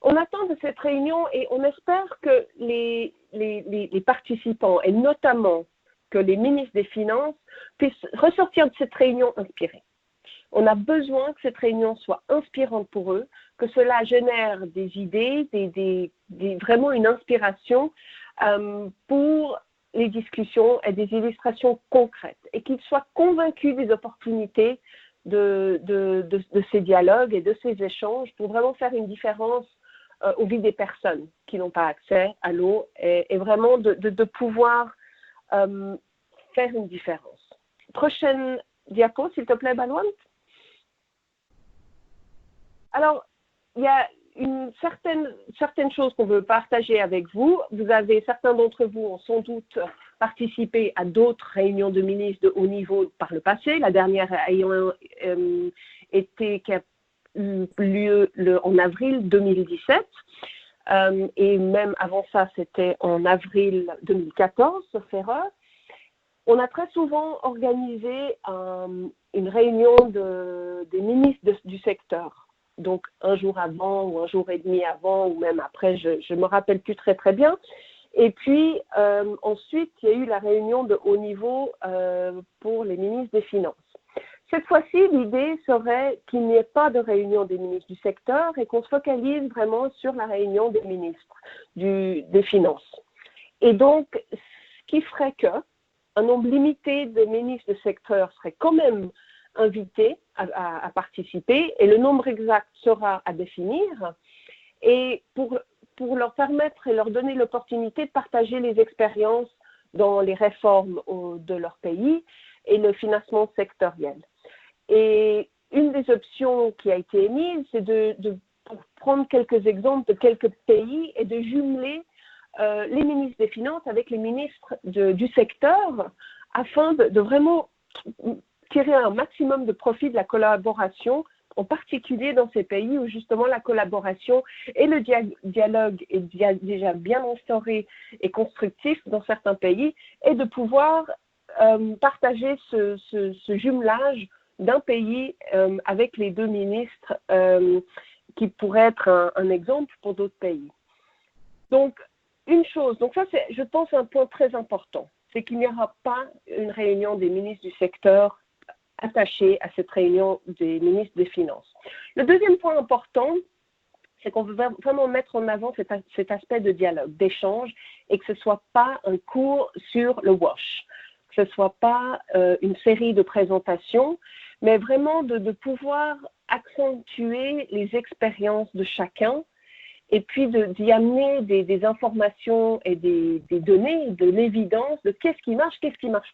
On attend de cette réunion et on espère que les participants, et notamment que les ministres des Finances, puissent ressortir de cette réunion inspirés. On a besoin que cette réunion soit inspirante pour eux, que cela génère des idées, vraiment une inspiration pour les discussions et des illustrations concrètes, et qu'ils soient convaincus des opportunités de ces dialogues et de ces échanges pour vraiment faire une différence au vie des personnes qui n'ont pas accès à l'eau et vraiment de pouvoir faire une différence. Prochaine diapo, s'il te plaît, Balwant. Alors, il y a certaines choses qu'on veut partager avec vous. Certains d'entre vous ont sans doute participé à d'autres réunions de ministres de haut niveau par le passé, la dernière ayant qui a eu lieu en avril 2017. Et même avant ça, c'était en avril 2014, sauf erreur. On a très souvent organisé une réunion des ministres du secteur. Donc, un jour avant ou un jour et demi avant ou même après, je ne me rappelle plus très très bien. Et puis, ensuite, il y a eu la réunion de haut niveau pour les ministres des Finances. Cette fois-ci, l'idée serait qu'il n'y ait pas de réunion des ministres du secteur et qu'on se focalise vraiment sur la réunion des ministres des Finances. Et donc, ce qui ferait qu'un nombre limité de ministres de secteur serait quand même invités à participer et le nombre exact sera à définir. Et pour leur permettre et leur donner l'opportunité de partager les expériences dans les réformes de leur pays et le financement sectoriel. Et une des options qui a été émise, c'est pour prendre quelques exemples de quelques pays et de jumeler les ministres des Finances avec les ministres du secteur afin de vraiment tirer un maximum de profit de la collaboration, en particulier dans ces pays où justement la collaboration et le dialogue est déjà bien instauré et constructif dans certains pays, et de pouvoir partager ce jumelage d'un pays avec les deux ministres qui pourrait être un exemple pour d'autres pays. Donc, donc ça c'est, je pense, un point très important, c'est qu'il n'y aura pas une réunion des ministres du secteur attachée à cette réunion des ministres des Finances. Le deuxième point important, c'est qu'on veut vraiment mettre en avant cet aspect de dialogue, d'échange, et que ce ne soit pas un cours sur le WASH, que ce ne soit pas une série de présentations, mais vraiment de pouvoir accentuer les expériences de chacun et puis d'y amener des informations et des données, de l'évidence de qu'est-ce qui marche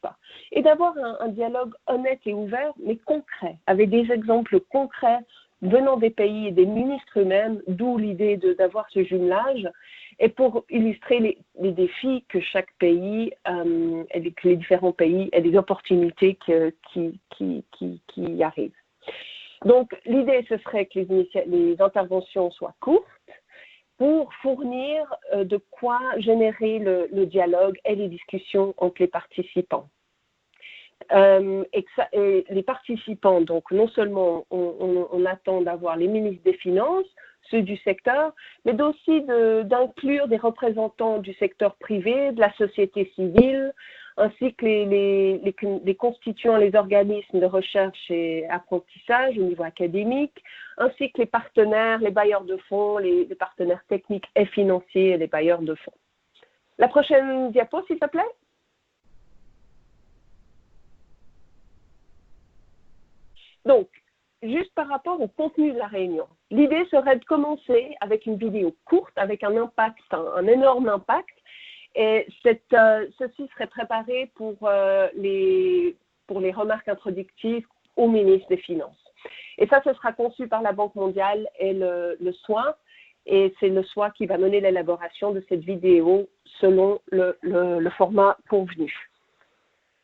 pas. Et d'avoir un dialogue honnête et ouvert, mais concret, avec des exemples concrets venant des pays et des ministres eux-mêmes, d'où l'idée d'avoir ce jumelage, et pour illustrer les défis que chaque pays, et que les différents pays, et les opportunités qui arrivent. Donc, l'idée, ce serait que les interventions soient courtes, pour fournir de quoi générer le dialogue et les discussions entre les participants. Et les participants, donc non seulement on attend d'avoir les ministres des Finances, ceux du secteur, mais aussi d'inclure des représentants du secteur privé, de la société civile, ainsi que les constituants, les organismes de recherche et apprentissage au niveau académique, ainsi que les partenaires, les bailleurs de fonds, les partenaires techniques et financiers et les bailleurs de fonds. La prochaine diapo, s'il te plaît. Donc, juste par rapport au contenu de la réunion, l'idée serait de commencer avec une vidéo courte, avec un impact, un énorme impact, et ceci serait préparé pour les remarques introductives au ministre des Finances. Et ça, ce sera conçu par la Banque mondiale et le SOA, et c'est le SOA qui va mener l'élaboration de cette vidéo selon le format convenu.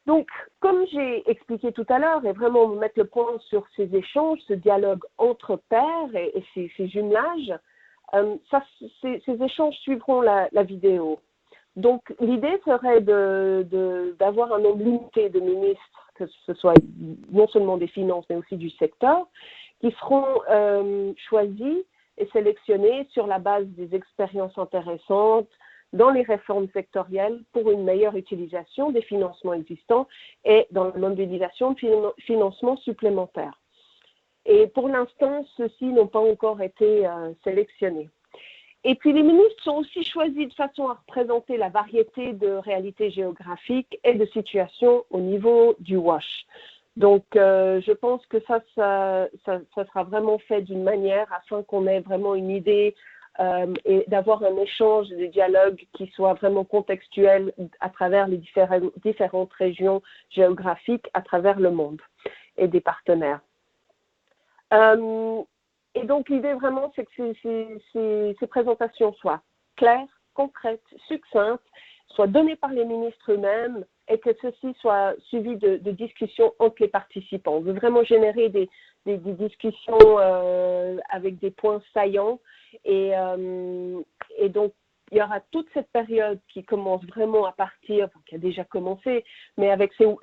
Donc, comme j'ai expliqué tout à l'heure, et vraiment mettre le point sur ces échanges, ce dialogue entre pairs et ces jumelages, ces échanges suivront la vidéo. Donc, l'idée serait d'avoir un nombre limité de ministres que ce soit non seulement des finances, mais aussi du secteur, qui seront choisis et sélectionnés sur la base des expériences intéressantes dans les réformes sectorielles pour une meilleure utilisation des financements existants et dans la mobilisation de financements supplémentaires. Et pour l'instant, ceux-ci n'ont pas encore été sélectionnés. Et puis les ministres sont aussi choisis de façon à représenter la variété de réalités géographiques et de situations au niveau du WASH. Donc, je pense que ça sera vraiment fait d'une manière afin qu'on ait vraiment une idée et d'avoir un échange de dialogue qui soit vraiment contextuel à travers les différentes régions géographiques à travers le monde et des partenaires. Et donc, l'idée vraiment, c'est que ces présentations soient claires, concrètes, succinctes, soient données par les ministres eux-mêmes et que ceci soit suivi de discussions entre les participants. On veut vraiment générer des discussions avec des points saillants et donc il y aura toute cette période qui commence vraiment à partir, enfin, qui a déjà commencé, mais avec ces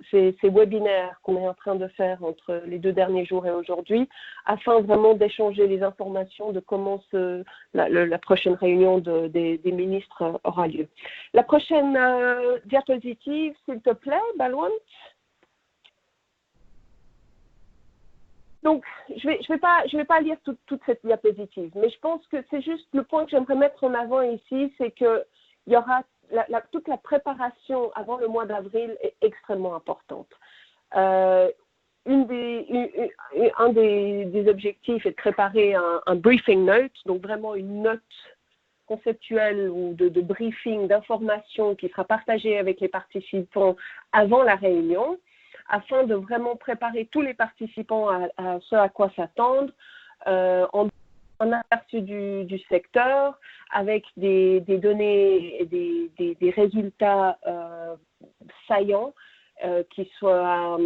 webinaires qu'on est en train de faire entre les 2 derniers jours et aujourd'hui, afin vraiment d'échanger les informations de comment la prochaine réunion des ministres aura lieu. La prochaine diapositive, s'il te plaît, Balwant. Donc, je vais pas lire toute cette diapositive, mais je pense que c'est juste le point que j'aimerais mettre en avant ici, c'est qu'il y aura toute la préparation avant le mois d'avril est extrêmement importante. Un des objectifs est de préparer un briefing note, donc vraiment une note conceptuelle ou de briefing, d'information qui sera partagée avec les participants avant la réunion, afin de vraiment préparer tous les participants à ce à quoi s'attendre, en aperçu du secteur, avec des données et des résultats saillants qui soient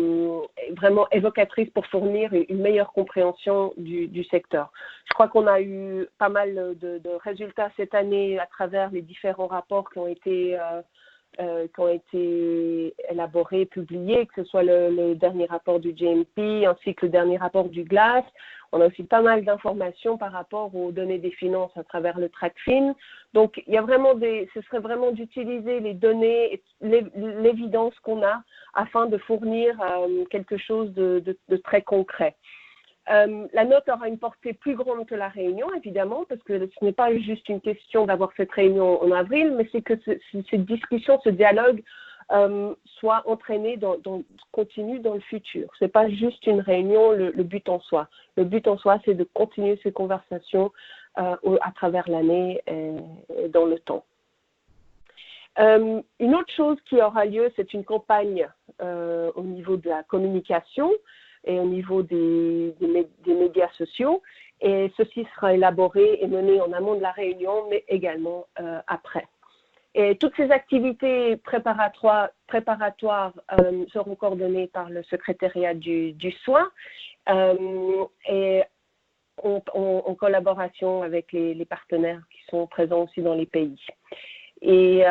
vraiment évocatrices pour fournir une meilleure compréhension du secteur. Je crois qu'on a eu pas mal de résultats cette année à travers les différents rapports qui ont été élaborés, publiés, que ce soit le dernier rapport du JMP ainsi que le dernier rapport du GLAS. On a aussi pas mal d'informations par rapport aux données des finances à travers le TRACFIN. Donc, il y a vraiment ce serait vraiment d'utiliser les données et l'évidence qu'on a afin de fournir quelque chose de très concret. La note aura une portée plus grande que la réunion, évidemment, parce que ce n'est pas juste une question d'avoir cette réunion en avril, mais c'est que cette discussion, ce dialogue soit entraîné continue dans le futur. Ce n'est pas juste une réunion, le but en soi. Le but en soi, c'est de continuer ces conversations à travers l'année et dans le temps. Une autre chose qui aura lieu, c'est une campagne au niveau de la communication et au niveau des médias sociaux. Et ceci sera élaboré et mené en amont de la réunion, mais également après. Et toutes ces activités préparatoires seront coordonnées par le secrétariat du soin et en collaboration avec les partenaires qui sont présents aussi dans les pays. Et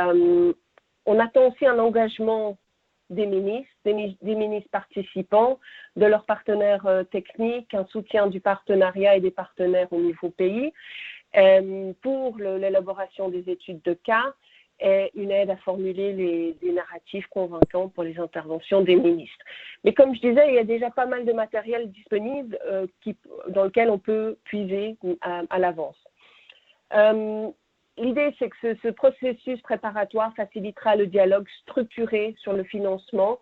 on attend aussi un engagement des ministres participants, de leurs partenaires techniques, un soutien du partenariat et des partenaires au niveau pays pour l'élaboration des études de cas et une aide à formuler des narratifs convaincants pour les interventions des ministres. Mais comme je disais, il y a déjà pas mal de matériel disponible dans lequel on peut puiser à l'avance. L'idée, c'est que ce processus préparatoire facilitera le dialogue structuré sur le financement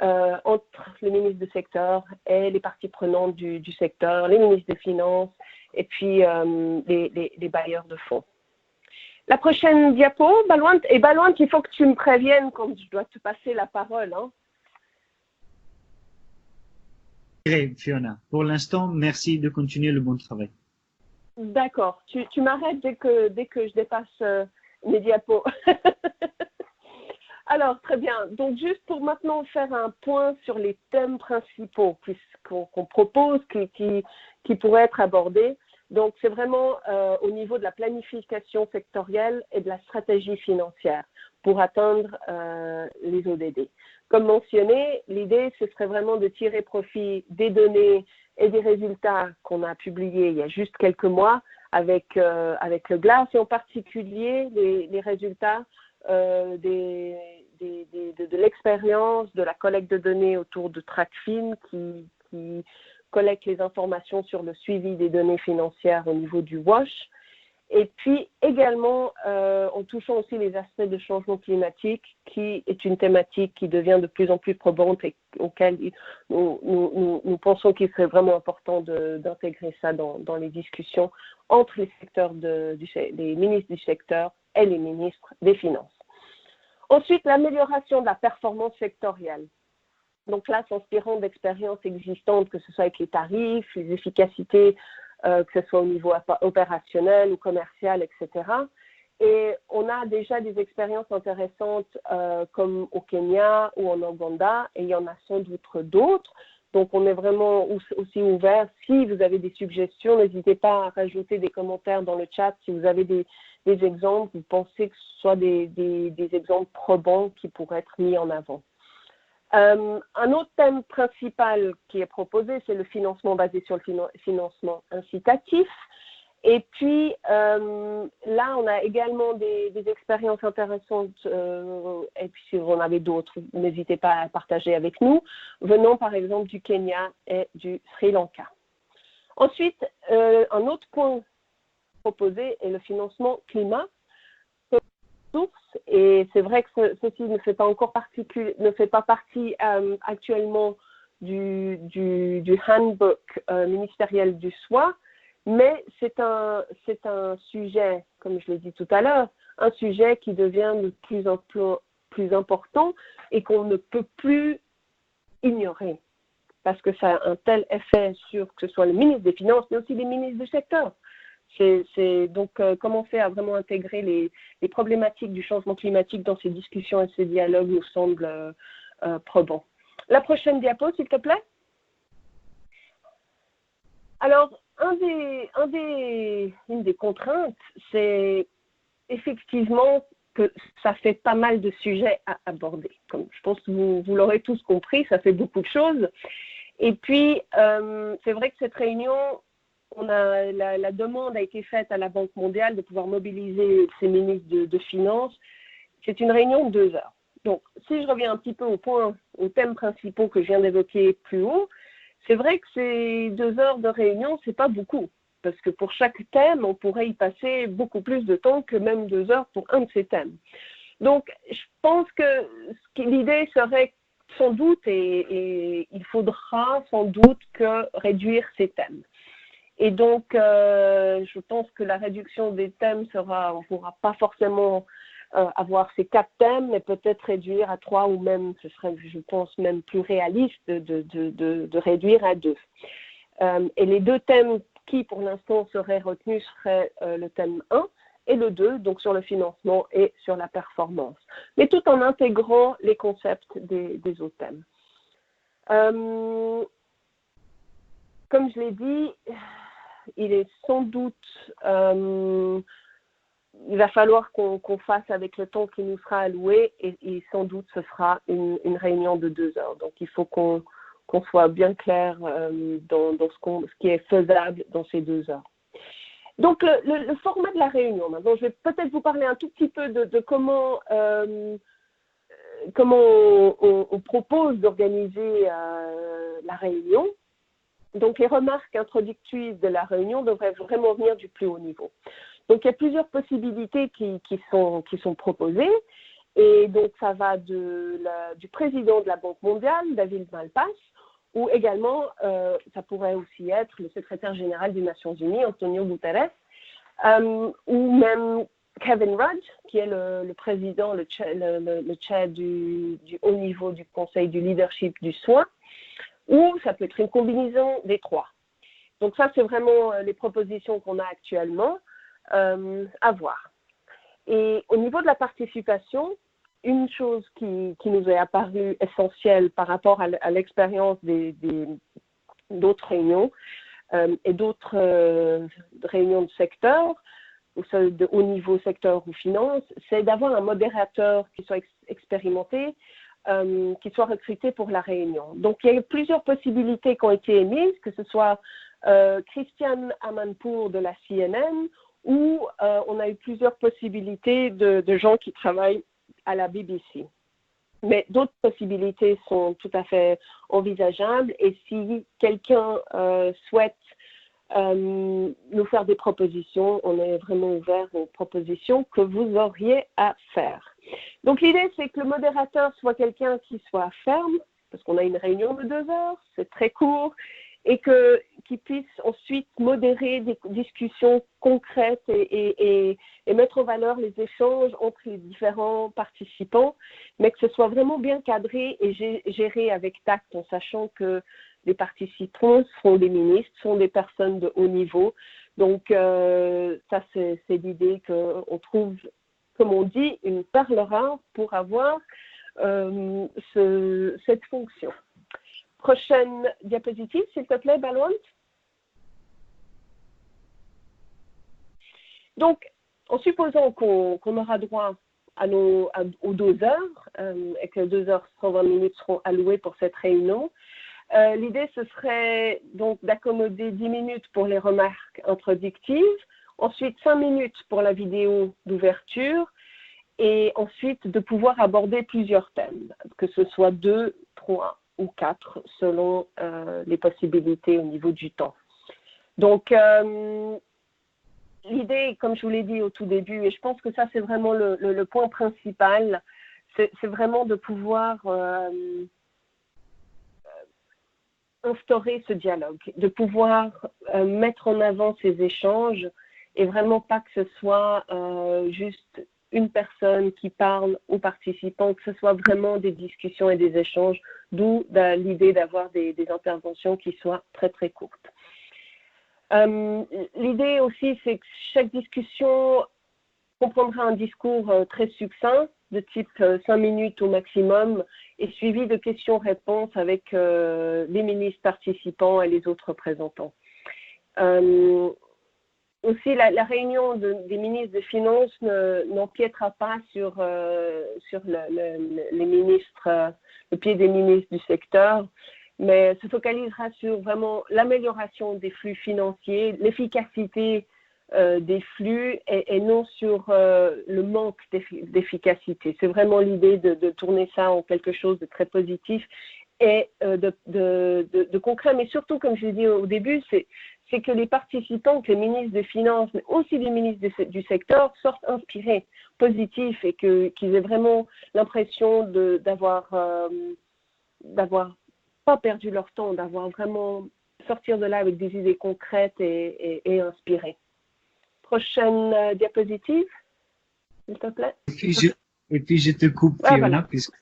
entre le ministre du secteur et les parties prenantes du secteur, les ministres des Finances et puis les bailleurs de fonds. La prochaine diapo, Balwant. Et Balwant, il faut que tu me préviennes quand je dois te passer la parole. Hein. Fiona, pour l'instant, merci de continuer le bon travail. D'accord. Tu m'arrêtes dès que je dépasse mes diapos. Alors, très bien. Donc, juste pour maintenant faire un point sur les thèmes principaux qu'on propose, qui pourraient être abordés. Donc, c'est vraiment au niveau de la planification sectorielle et de la stratégie financière pour atteindre les ODD. Comme mentionné, l'idée, ce serait vraiment de tirer profit des données et des résultats qu'on a publiés il y a juste quelques mois avec le GLAS, et en particulier les résultats de l'expérience de la collecte de données autour de TrackFin qui collecte les informations sur le suivi des données financières au niveau du WASH. Et puis également, en touchant aussi les aspects de changement climatique, qui est une thématique qui devient de plus en plus probante et auquel nous pensons qu'il serait vraiment important d'intégrer ça dans les discussions entre les les ministres du secteur et les ministres des Finances. Ensuite, l'amélioration de la performance sectorielle. Donc là, s'inspirant d'expériences existantes, que ce soit avec les tarifs, les efficacités, que ce soit au niveau opérationnel ou commercial, etc. Et on a déjà des expériences intéressantes comme au Kenya ou en Ouganda, et il y en a sans doute d'autres. Donc, on est vraiment aussi ouvert. Si vous avez des suggestions, n'hésitez pas à rajouter des commentaires dans le chat. Si vous avez des exemples, vous pensez que ce soit des exemples probants qui pourraient être mis en avant. Un autre thème principal qui est proposé, c'est le financement basé sur le financement incitatif. Et puis, là, on a également des expériences intéressantes, et puis si vous en avez d'autres, n'hésitez pas à partager avec nous, venant par exemple du Kenya et du Sri Lanka. Ensuite, un autre point proposé est le financement climat. Et c'est vrai que ceci ne fait pas encore partie actuellement du handbook ministériel du SWA, mais c'est un sujet, comme je l'ai dit tout à l'heure, un sujet qui devient de plus en plus important et qu'on ne peut plus ignorer, parce que ça a un tel effet sur que ce soit le ministre des Finances, mais aussi les ministres du secteur. Donc, commencer à vraiment intégrer les problématiques du changement climatique dans ces discussions et ces dialogues nous semble probant. La prochaine diapo, s'il te plaît. Alors, une des contraintes, c'est effectivement que ça fait pas mal de sujets à aborder. Comme je pense que vous l'aurez tous compris, ça fait beaucoup de choses. Et puis, c'est vrai que cette réunion, la demande a été faite à la Banque mondiale de pouvoir mobiliser ses ministres de Finances. C'est une réunion de 2 heures. Donc, si je reviens un petit peu aux thèmes principaux que je viens d'évoquer plus haut, c'est vrai que ces 2 heures de réunion, c'est pas beaucoup. Parce que pour chaque thème, on pourrait y passer beaucoup plus de temps que même 2 heures pour un de ces thèmes. Donc, je pense que l'idée serait sans doute, et il faudra sans doute réduire ces thèmes. Et donc, je pense que la réduction des thèmes on ne pourra pas forcément avoir ces 4 thèmes, mais peut-être réduire à 3 ou même, ce serait, je pense, même plus réaliste de réduire à 2. Et les 2 thèmes qui, pour l'instant, seraient retenus seraient le thème 1 et le 2, donc sur le financement et sur la performance, mais tout en intégrant les concepts des autres thèmes. Comme je l'ai dit, il est sans doute, il va falloir qu'on fasse avec le temps qui nous sera alloué, et sans doute ce sera une réunion de 2 heures. Donc il faut qu'on soit bien clair dans ce qui est faisable dans ces 2 heures. Donc le format de la réunion, maintenant je vais peut-être vous parler un tout petit peu de comment on propose d'organiser la réunion. Donc, les remarques introductives de la réunion devraient vraiment venir du plus haut niveau. Donc, il y a plusieurs possibilités qui sont proposées. Et donc, ça va du président de la Banque mondiale, David Malpass, ou également, ça pourrait aussi être le secrétaire général des Nations Unies, Antonio Guterres, ou même Kevin Rudd, qui est le président, le chair du haut niveau du Conseil du leadership du soin, ou ça peut être une combinaison des 3. Donc ça, c'est vraiment les propositions qu'on a actuellement à voir. Et au niveau de la participation, une chose qui nous est apparue essentielle par rapport à l'expérience d'autres réunions et d'autres réunions de secteur, au niveau secteur ou finance, c'est d'avoir un modérateur qui soit expérimenté, qui soient recrutés pour la réunion. Donc, il y a eu plusieurs possibilités qui ont été émises, que ce soit Christiane Amanpour de la CNN ou on a eu plusieurs possibilités de gens qui travaillent à la BBC. Mais d'autres possibilités sont tout à fait envisageables et si quelqu'un souhaite nous faire des propositions, on est vraiment ouvert aux propositions que vous auriez à faire. Donc l'idée, c'est que le modérateur soit quelqu'un qui soit ferme, parce qu'on a une réunion de 2 heures, c'est très court, et qu'il puisse ensuite modérer des discussions concrètes et mettre en valeur les échanges entre les différents participants, mais que ce soit vraiment bien cadré et géré avec tact, en sachant que les participants sont des ministres, sont des personnes de haut niveau. Donc, ça, c'est l'idée qu'on trouve, comme on dit, une perle rare pour avoir cette fonction. Prochaine diapositive, s'il te plaît, Balwant. Donc, en supposant qu'on aura droit aux 2 heures et que 2 heures 120 minutes seront allouées pour cette réunion, l'idée, ce serait donc d'accommoder 10 minutes pour les remarques introductives, ensuite 5 minutes pour la vidéo d'ouverture et ensuite de pouvoir aborder plusieurs thèmes, que ce soit 2, 3 ou 4 selon les possibilités au niveau du temps. Donc, l'idée, comme je vous l'ai dit au tout début, et je pense que ça c'est vraiment le point principal, c'est vraiment de pouvoir instaurer ce dialogue, de pouvoir mettre en avant ces échanges et vraiment pas que ce soit juste une personne qui parle aux participants, que ce soit vraiment des discussions et des échanges, d'où l'idée d'avoir des interventions qui soient très très courtes. L'idée aussi, c'est que chaque discussion comprendra un discours très succinct, de type 5 minutes au maximum, et suivi de questions-réponses avec les ministres participants et les autres représentants. Aussi, la réunion des ministres des Finances n'empiétera pas sur les ministres, le pied des ministres du secteur, mais se focalisera sur vraiment l'amélioration des flux financiers, l'efficacité des flux et non sur le manque d'efficacité. C'est vraiment l'idée de tourner ça en quelque chose de très positif et de concret, mais surtout, comme je l'ai dit au début, c'est que les participants, que les ministres des Finances, mais aussi les ministres du secteur sortent inspirés, positifs et qu'ils aient vraiment l'impression d'avoir pas perdu leur temps, d'avoir vraiment sortir de là avec des idées concrètes et inspirées. Prochaine diapositive, s'il te plaît. Et puis je te coupe, Fiona, voilà. puisque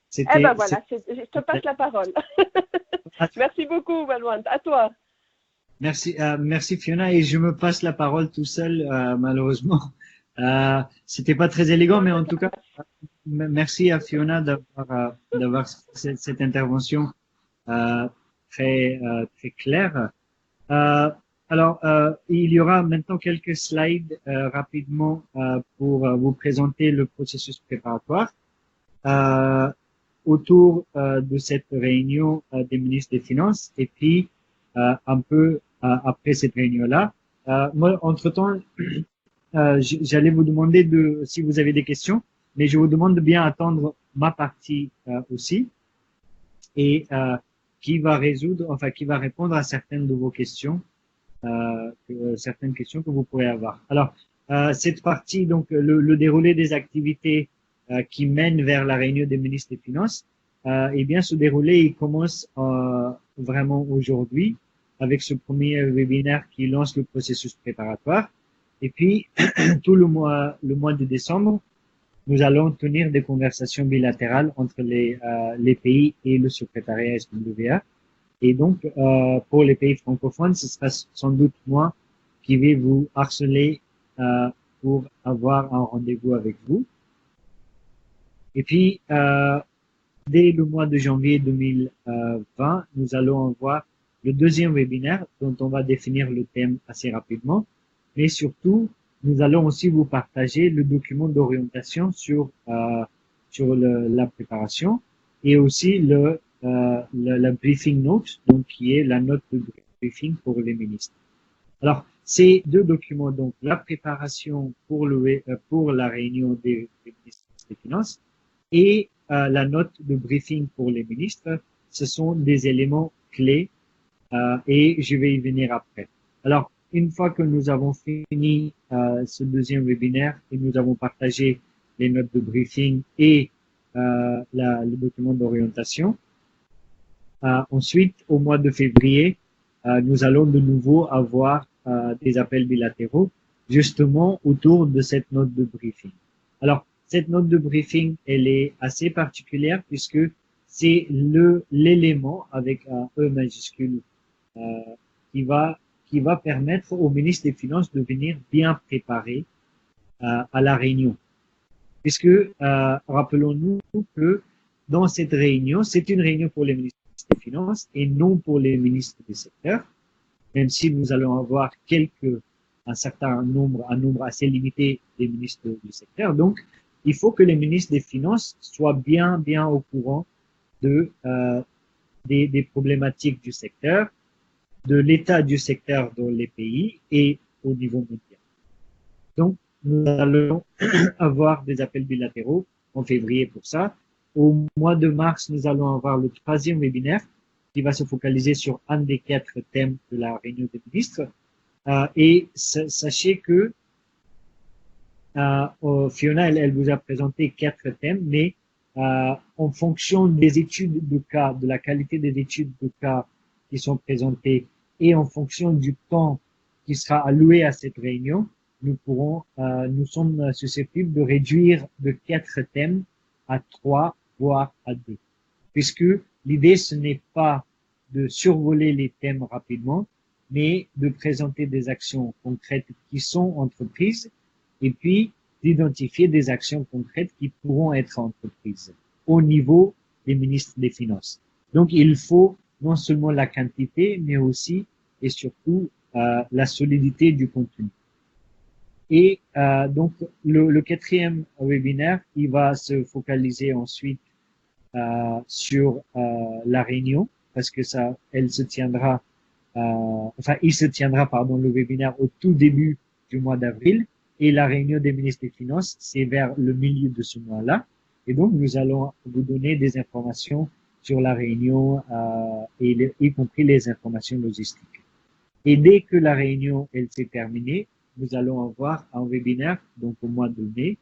c'était... Eh ben voilà, je te passe la parole. Merci beaucoup, Balwant. À toi. Merci, merci Fiona, et je me passe la parole tout seul, malheureusement. C'était pas très élégant, mais en tout cas, merci à Fiona d'avoir cette intervention très claire. Alors, il y aura maintenant quelques slides rapidement pour vous présenter le processus préparatoire autour de cette réunion des ministres des Finances et puis un peu après cette réunion-là. Moi, entre-temps, j'allais vous demander si vous avez des questions, mais je vous demande de bien attendre ma partie aussi et qui va répondre à certaines de vos questions. Certaines questions que vous pourrez avoir. Alors, cette partie, donc, le déroulé des activités qui mènent vers la réunion des ministres des Finances, eh bien, ce déroulé, il commence vraiment aujourd'hui avec ce premier webinaire qui lance le processus préparatoire. Et puis, tout le mois de décembre, nous allons tenir des conversations bilatérales entre les pays et le secrétariat SWA. Et donc, pour les pays francophones, ce sera sans doute moi qui vais vous harceler pour avoir un rendez-vous avec vous. Et puis, dès le mois de janvier 2020, nous allons avoir le deuxième webinaire dont on va définir le thème assez rapidement. Mais surtout, nous allons aussi vous partager le document d'orientation sur la préparation. et aussi la briefing note, donc qui est la note de briefing pour les ministres. Alors, ces deux documents, donc la préparation pour la réunion des ministres des Finances et la note de briefing pour les ministres, ce sont des éléments clés et je vais y venir après. Alors, une fois que nous avons fini ce deuxième webinaire et nous avons partagé les notes de briefing et le document d'orientation, ensuite, au mois de février, nous allons de nouveau avoir des appels bilatéraux justement autour de cette note de briefing. Alors, cette note de briefing, elle est assez particulière puisque c'est l'élément avec un E majuscule qui va permettre au ministre des Finances de venir bien préparé à la réunion. Puisque, rappelons-nous que dans cette réunion, c'est une réunion pour les ministres des Finances et non pour les ministres des secteurs, même si nous allons avoir un nombre assez limité des ministres du secteur. Donc, il faut que les ministres des Finances soient bien au courant des problématiques du secteur, de l'état du secteur dans les pays et au niveau mondial. Donc, nous allons avoir des appels bilatéraux en février pour ça. Au mois de mars, nous allons avoir le troisième webinaire qui va se focaliser sur un des 4 thèmes de la réunion des ministres. Et sachez que Fiona, elle vous a présenté 4 thèmes, mais en fonction des études de cas, de la qualité des études de cas qui sont présentées et en fonction du temps qui sera alloué à cette réunion, nous sommes susceptibles de réduire de 4 thèmes à 3, voire à 2. Puisque l'idée, ce n'est pas de survoler les thèmes rapidement, mais de présenter des actions concrètes qui sont entreprises et puis d'identifier des actions concrètes qui pourront être entreprises au niveau des ministres des Finances. Donc, il faut non seulement la quantité, mais aussi et surtout la solidité du contenu. Et donc, le quatrième webinaire, il va se focaliser ensuite sur la réunion, parce que il se tiendra, le webinaire au tout début du mois d'avril, et la réunion des ministres des Finances, c'est vers le milieu de ce mois-là. Et donc, nous allons vous donner des informations sur la réunion, y compris les informations logistiques. Et dès que la réunion, elle s'est terminée, nous allons avoir un webinaire, donc au mois de mai,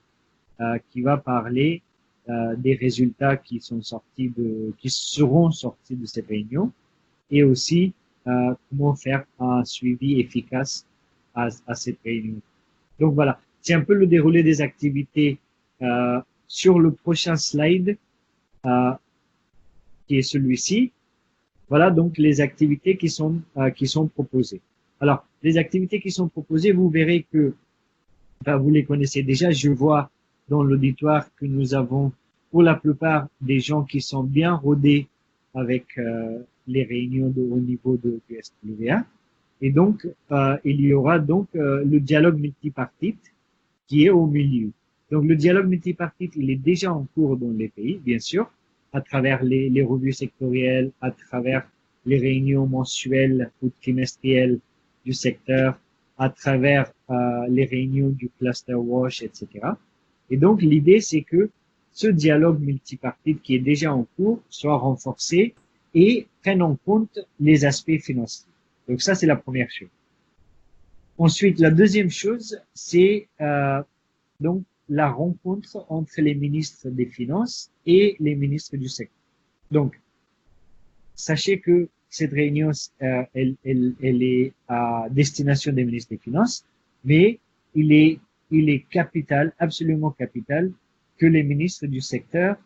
qui va parler des résultats qui seront sortis de cette réunion et aussi comment faire un suivi efficace à cette réunion. Donc voilà, c'est un peu le déroulé des activités sur le prochain slide qui est celui-ci. Voilà donc les activités qui sont proposées. Alors, les activités qui sont proposées, vous verrez que, vous les connaissez déjà. Je vois dans l'auditoire que nous avons pour la plupart des gens qui sont bien rodés avec les réunions au niveau du SWA. Et donc, il y aura donc le dialogue multipartite qui est au milieu. Donc, le dialogue multipartite, il est déjà en cours dans les pays, bien sûr, à travers les revues sectorielles, à travers les réunions mensuelles ou trimestrielles du secteur, à travers les réunions du cluster WASH, etc. Et donc, l'idée, c'est que ce dialogue multipartite qui est déjà en cours soit renforcé et prenne en compte les aspects financiers. Donc, ça, c'est la première chose. Ensuite, la deuxième chose, c'est donc la rencontre entre les ministres des Finances et les ministres du secteur. Donc, sachez que cette réunion, elle est à destination des ministres des Finances, mais il est capital, absolument capital, que les ministres du secteur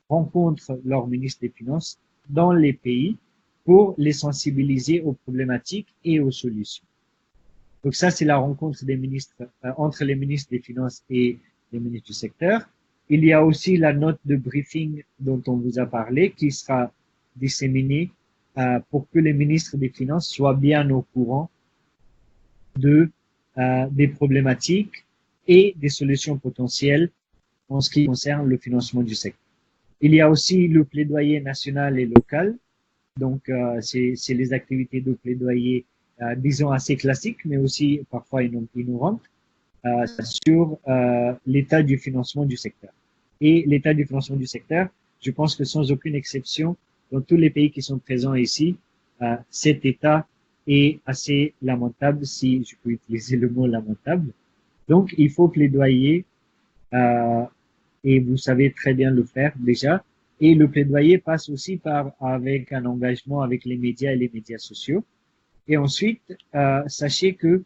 rencontrent leurs ministres des Finances dans les pays pour les sensibiliser aux problématiques et aux solutions. Donc ça, c'est la rencontre des ministres entre les ministres des Finances et les ministres du secteur. Il y a aussi la note de briefing dont on vous a parlé qui sera disséminée pour que les ministres des Finances soient bien au courant des problématiques et des solutions potentielles en ce qui concerne le financement du secteur. Il y a aussi le plaidoyer national et local. Donc, c'est les activités de plaidoyer, disons, assez classiques, mais aussi parfois innovantes, sur l'état du financement du secteur. Et l'état du financement du secteur, je pense que sans aucune exception, dans tous les pays qui sont présents ici, cet état est assez lamentable, si je peux utiliser le mot lamentable. Donc, il faut plaidoyer, et vous savez très bien le faire déjà. Et le plaidoyer passe aussi avec un engagement avec les médias et les médias sociaux. Et ensuite, sachez que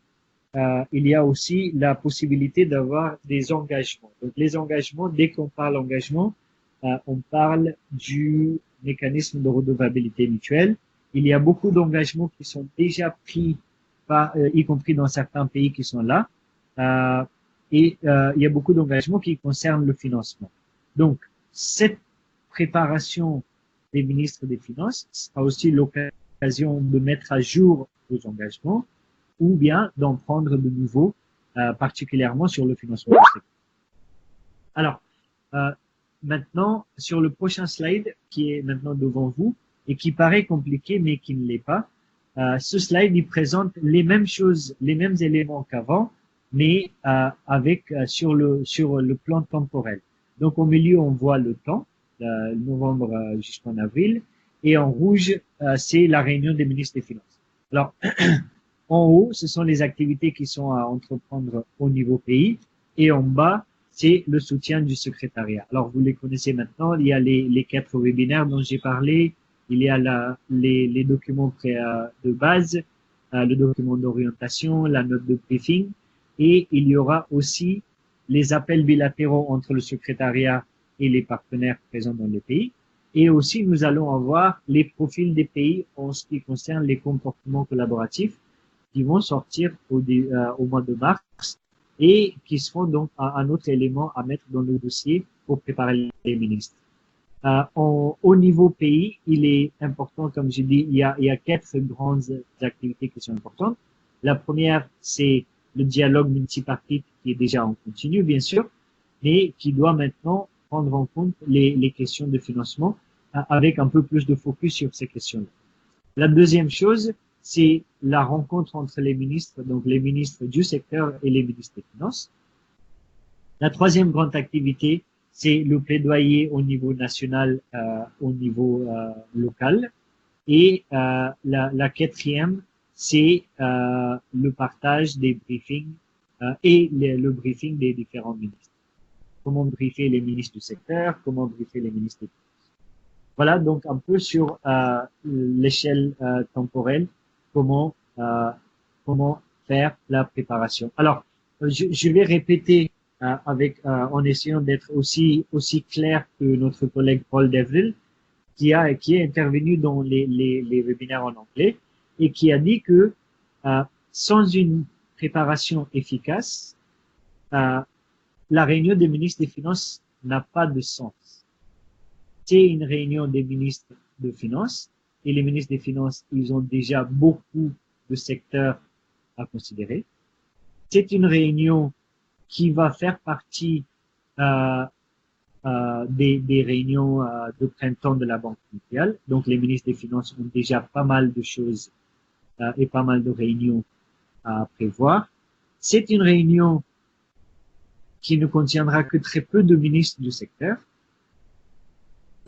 il y a aussi la possibilité d'avoir des engagements. Donc, les engagements, dès qu'on parle engagement, on parle du mécanisme de redevabilité mutuelle. Il y a beaucoup d'engagements qui sont déjà pris, y compris dans certains pays qui sont là. Il y a beaucoup d'engagements qui concernent le financement. Donc, cette préparation des ministres des Finances a aussi l'occasion de mettre à jour vos engagements ou bien d'en prendre de nouveaux, particulièrement sur le financement du secteur. Alors, maintenant, sur le prochain slide qui est maintenant devant vous et qui paraît compliqué mais qui ne l'est pas, ce slide, il présente les mêmes choses, les mêmes éléments qu'avant, mais sur le plan temporel. Donc, au milieu, on voit le temps, novembre jusqu'en avril, et en rouge, c'est la réunion des ministres des Finances. Alors, en haut, ce sont les activités qui sont à entreprendre au niveau pays, et en bas, c'est le soutien du secrétariat. Alors, vous les connaissez maintenant, il y a les 4 webinaires dont j'ai parlé, il y a les documents de base, le document d'orientation, la note de briefing, et il y aura aussi les appels bilatéraux entre le secrétariat et les partenaires présents dans les pays. Et aussi, nous allons avoir les profils des pays en ce qui concerne les comportements collaboratifs qui vont sortir au mois de mars et qui seront donc un autre élément à mettre dans le dossier pour préparer les ministres. Au niveau pays, il est important, comme j'ai dit, il y a 4 grandes activités qui sont importantes. La première, c'est le dialogue multipartite qui est déjà en continu, bien sûr, mais qui doit maintenant prendre en compte les questions de financement avec un peu plus de focus sur ces questions-là. La deuxième chose, c'est la rencontre entre les ministres, donc les ministres du secteur et les ministres des Finances. La troisième grande activité, c'est le plaidoyer au niveau national, au niveau local. Et la quatrième, c'est le partage des briefings et le briefing des différents ministres. Comment briefer les ministres du secteur, comment briefer les ministres des Finances. Voilà donc un peu sur l'échelle temporelle, comment faire la préparation. Alors, je vais répéter en essayant d'être aussi clair que notre collègue Paul Devlin, qui est intervenu dans les webinaires en anglais et qui a dit que sans une préparation efficace, la réunion des ministres des Finances n'a pas de sens. C'est une réunion des ministres de Finances et les ministres des Finances, ils ont déjà beaucoup de secteurs à considérer. C'est une réunion qui va faire partie des réunions de printemps de la Banque mondiale. Donc, les ministres des Finances ont déjà pas mal de choses et pas mal de réunions à prévoir. C'est une réunion qui ne contiendra que très peu de ministres du secteur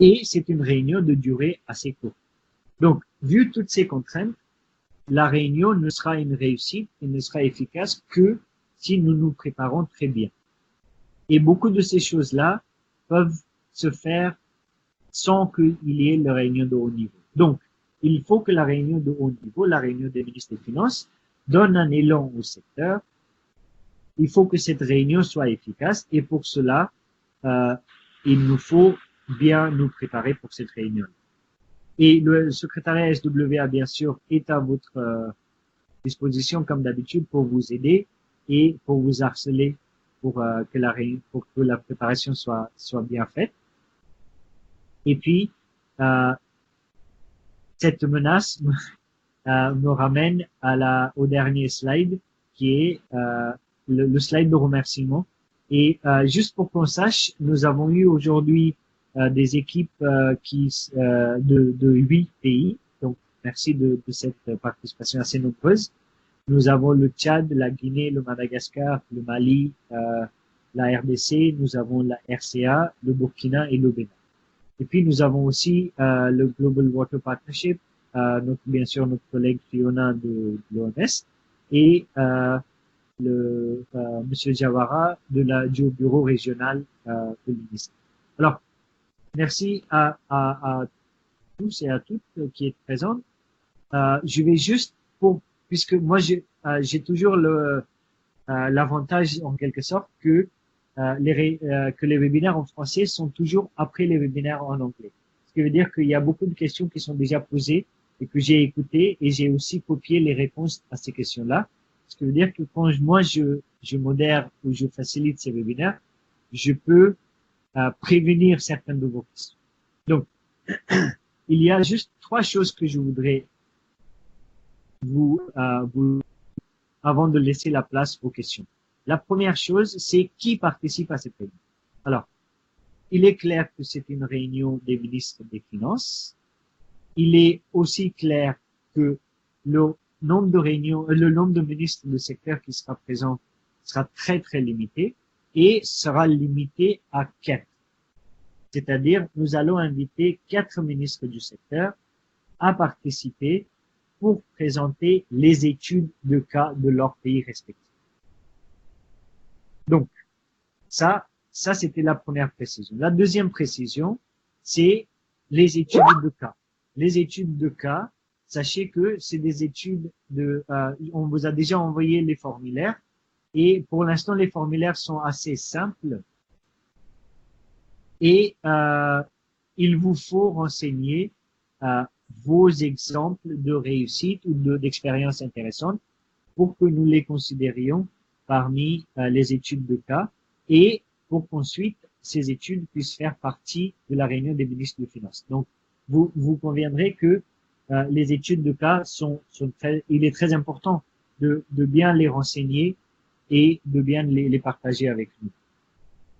et c'est une réunion de durée assez courte. Donc, vu toutes ces contraintes, la réunion ne sera une réussite et ne sera efficace que si nous nous préparons très bien. Et beaucoup de ces choses-là peuvent se faire sans qu'il y ait la réunion de haut niveau. Donc, il faut que la réunion de haut niveau, la réunion des ministres des Finances, donne un élan au secteur. Il faut que cette réunion soit efficace et pour cela, il nous faut bien nous préparer pour cette réunion. Et le secrétariat SWA, bien sûr, est à votre disposition, comme d'habitude, pour vous aider et pour vous harceler pour que la préparation soit bien faite. Et puis, cette menace me ramène au dernier slide, qui est le slide de remerciement. Et juste pour qu'on sache, nous avons eu aujourd'hui des équipes de 8 pays. Donc, merci de cette participation assez nombreuse. Nous avons le Tchad, la Guinée, le Madagascar, le Mali, la RDC, nous avons la RCA, le Burkina et le Bénin. Et puis, nous avons aussi le Global Water Partnership, bien sûr notre collègue Fiona de l'OMS et Monsieur Jawara du bureau régional de l'UNICEF. Alors, merci à tous et à toutes qui êtes présents. Je vais juste puisque moi j'ai toujours l'avantage en quelque sorte que les webinaires en français sont toujours après les webinaires en anglais. Ce qui veut dire qu'il y a beaucoup de questions qui sont déjà posées et que j'ai écoutées et j'ai aussi copié les réponses à ces questions-là. Ce qui veut dire que quand moi je modère ou je facilite ces webinaires, je peux prévenir certaines de vos questions. Donc, il y a juste 3 choses que je voudrais vous avant de laisser la place aux questions. La première chose, c'est qui participe à cette réunion. Alors, il est clair que c'est une réunion des ministres des Finances. Il est aussi clair que le nombre de ministres de secteur qui sera présent sera très très limité et sera limité à 4. C'est-à-dire, nous allons inviter 4 ministres du secteur à participer pour présenter les études de cas de leur pays respectifs. Donc, ça c'était la première précision. La deuxième précision, c'est les études de cas. Les études de cas, sachez que c'est des études on vous a déjà envoyé les formulaires et pour l'instant les formulaires sont assez simples et il vous faut renseigner vos exemples de réussite ou d'expériences intéressantes pour que nous les considérions parmi les études de cas et pour qu'ensuite ces études puissent faire partie de la réunion des ministres des Finances. Donc, vous conviendrez que les études de cas il est très important de bien les renseigner et de bien les partager avec nous.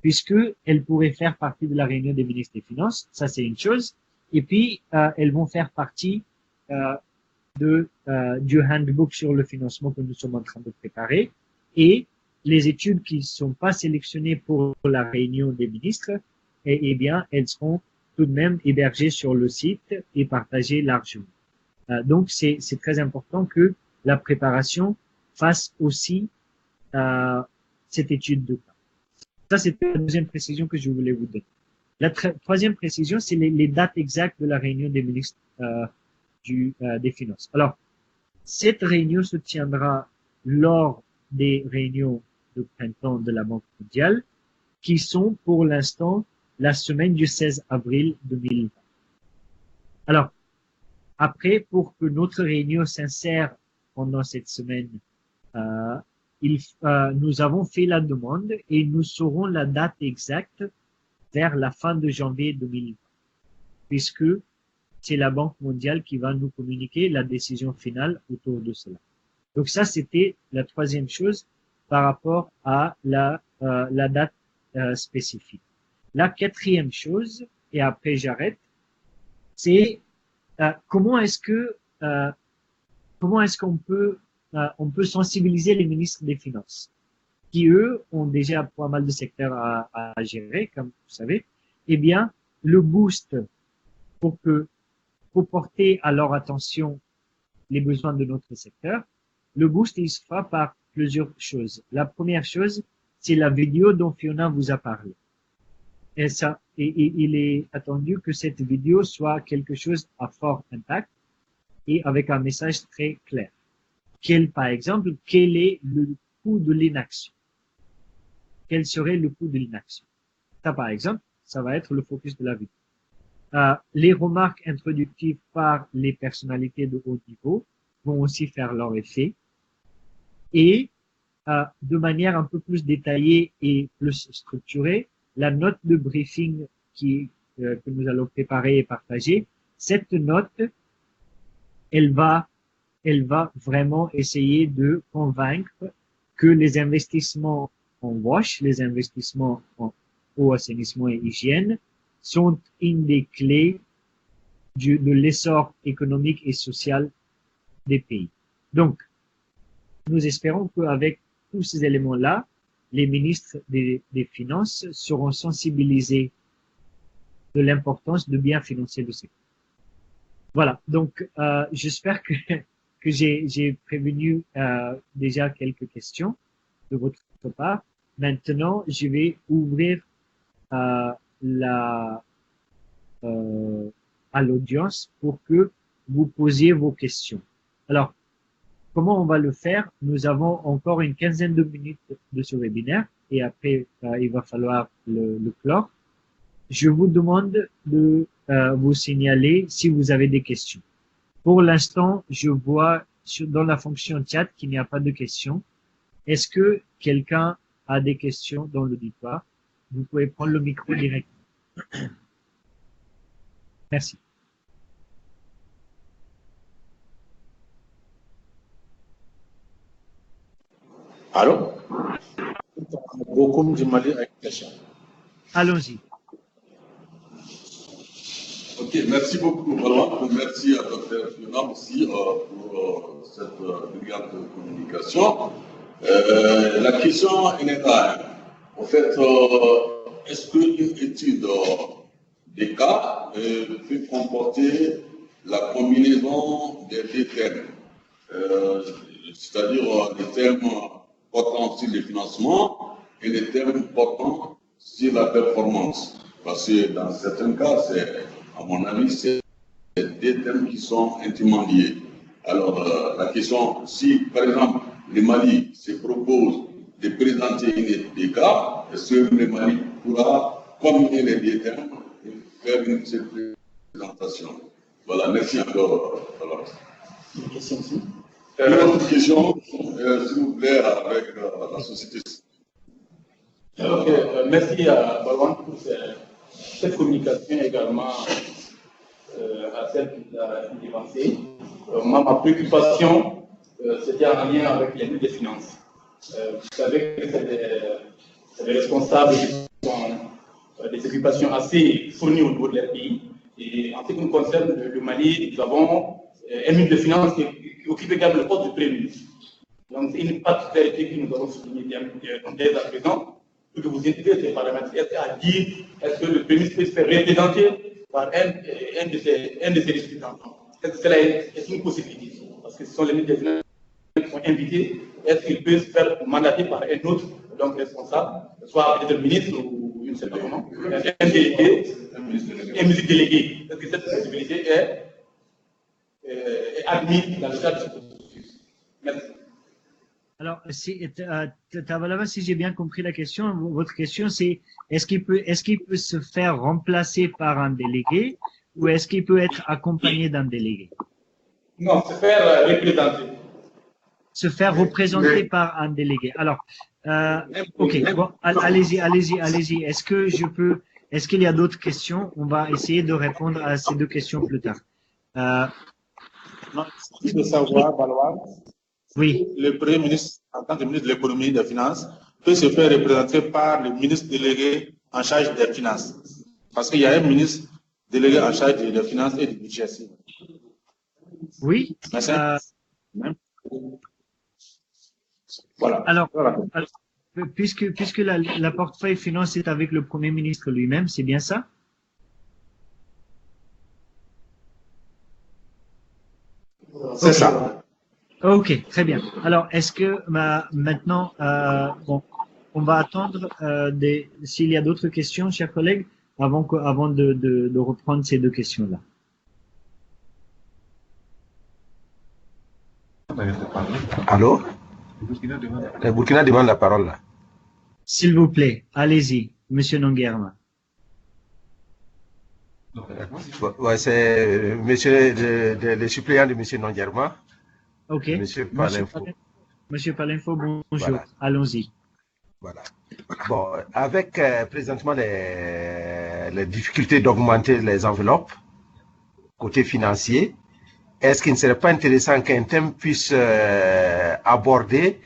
Puisque elles pourraient faire partie de la réunion des ministres des Finances, ça c'est une chose, et puis elles vont faire partie du handbook sur le financement que nous sommes en train de préparer, et les études qui ne sont pas sélectionnées pour la réunion des ministres, eh bien, elles seront tout de même hébergées sur le site et partagées largement. Donc, c'est très important que la préparation fasse aussi cette étude de cas. Ça, c'était la deuxième précision que je voulais vous donner. La troisième précision, c'est les dates exactes de la réunion des ministres des Finances. Alors, cette réunion se tiendra lors des réunions de printemps de la Banque mondiale, qui sont pour l'instant la semaine du 16 avril 2020. Alors, après, pour que notre réunion s'insère pendant cette semaine, nous avons fait la demande et nous saurons la date exacte vers la fin de janvier 2020, puisque c'est la Banque mondiale qui va nous communiquer la décision finale autour de cela. Donc ça, c'était la troisième chose par rapport à la date spécifique. La quatrième chose, et après j'arrête, c'est comment est-ce qu'on peut sensibiliser les ministres des Finances, qui eux ont déjà pas mal de secteurs à gérer, comme vous savez. Eh bien, le boost pour porter à leur attention les besoins de notre secteur, le boost il se fera par plusieurs choses. La première chose, c'est la vidéo dont Fiona vous a parlé. Et il est attendu que cette vidéo soit quelque chose à fort impact et avec un message très clair. Par exemple, quel est le coût de l'inaction? Quel serait le coût de l'inaction? Ça, par exemple, ça va être le focus de la vidéo. Les remarques introductives par les personnalités de haut niveau vont aussi faire leur effet. Et de manière un peu plus détaillée et plus structurée, la note de briefing que nous allons préparer et partager, cette note, elle va vraiment essayer de convaincre que les investissements en wash, les investissements en eau, assainissement et hygiène sont une des clés de l'essor économique et social des pays. Donc, nous espérons qu'avec tous ces éléments-là, les ministres des Finances seront sensibilisés de l'importance de bien financer le secteur. Voilà, donc j'espère que j'ai prévenu déjà quelques questions de votre part. Maintenant, je vais ouvrir à l'audience pour que vous posiez vos questions. Alors, comment on va le faire? Nous avons encore une quinzaine de minutes de ce webinaire et après, il va falloir le clore. Je vous demande de vous signaler si vous avez des questions. Pour l'instant, je vois dans la fonction chat qu'il n'y a pas de questions. Est-ce que quelqu'un a des questions dans l'auditoire? Vous pouvez prendre le micro direct. Merci. Allô? Beaucoup du Mali avec question. Allons-y. Ok, merci beaucoup. Voilà. Merci à Dr. Fiona aussi pour cette brillante communication. La question est là. En fait, est-ce qu'une étude des cas peut comporter la combinaison des deux termes, c'est-à-dire les termes portant sur le financement et les termes portant sur la performance? Parce que dans certains cas, à mon avis, c'est des termes qui sont intimement liés. Alors, la question, si par exemple le Mali se propose de présenter une étude des cas, est-ce que le Mali pourra combiner les deux termes et faire une seule présentation? Voilà, merci encore. Voilà. Une question aussi. Une autre question, s'il vous plaît, avec la société. Ok, merci à Balwan pour cette communication également à celle qu'il a dévancée. Ma préoccupation, c'était en lien avec les ministres des Finances. Vous savez que c'est des responsables qui ont des occupations assez fournies au niveau de leur pays. Et en ce qui nous concerne, le Mali, nous avons un ministre des Finances qui occupe également le poste de Premier ministre. Donc, c'est une particularité que nous avons soulignée dès à présent. Que vous invitez les parlementaires à dire est-ce que le Premier ministre peut se faire représenter par un de ses représentants? Est-ce que cela est une possibilité? Parce que ce sont les ministres des Finances qui sont invités. Est-ce qu'il peut se faire mandater par un autre donc responsable, soit peut-être le ministre ou je ne sais pas comment, un délégué, un ministre délégué? Est-ce que cette possibilité est admise dans le cadre de ce processus? Merci. Alors, Tavalava, si j'ai bien compris la question, votre question c'est est-ce qu'il peut se faire remplacer par un délégué ou est-ce qu'il peut être accompagné d'un délégué? Non, se faire représenter. Se faire représenter par un délégué. Alors, ok, bon, allez-y. Est-ce qu'il y a d'autres questions? On va essayer de répondre à ces deux questions plus tard. Non, c'est de savoir, Balwan. Oui. Le Premier ministre, en tant que ministre de l'économie et des finances, peut se faire représenter par le ministre délégué en charge des finances. Parce qu'il y a un ministre délégué en charge des finances et du budget. Oui. Voilà. Alors, puisque la portefeuille finance est avec le Premier ministre lui-même, c'est bien ça? C'est ça. Ok, très bien. Alors, est-ce que maintenant, bon, on va attendre s'il y a d'autres questions, chers collègues, avant de reprendre ces deux questions-là. Allô? Le Burkina demande la parole là. S'il vous plaît, allez-y, Monsieur Nonguerma. Ouais, c'est monsieur le suppléant de Monsieur Nonguerma. Ok. Monsieur Palinfo. Monsieur Palinfo, bonjour. Voilà. Allons-y. Voilà. Bon, avec présentement les difficultés d'augmenter les enveloppes côté financier, est-ce qu'il ne serait pas intéressant qu'un thème puisse aborder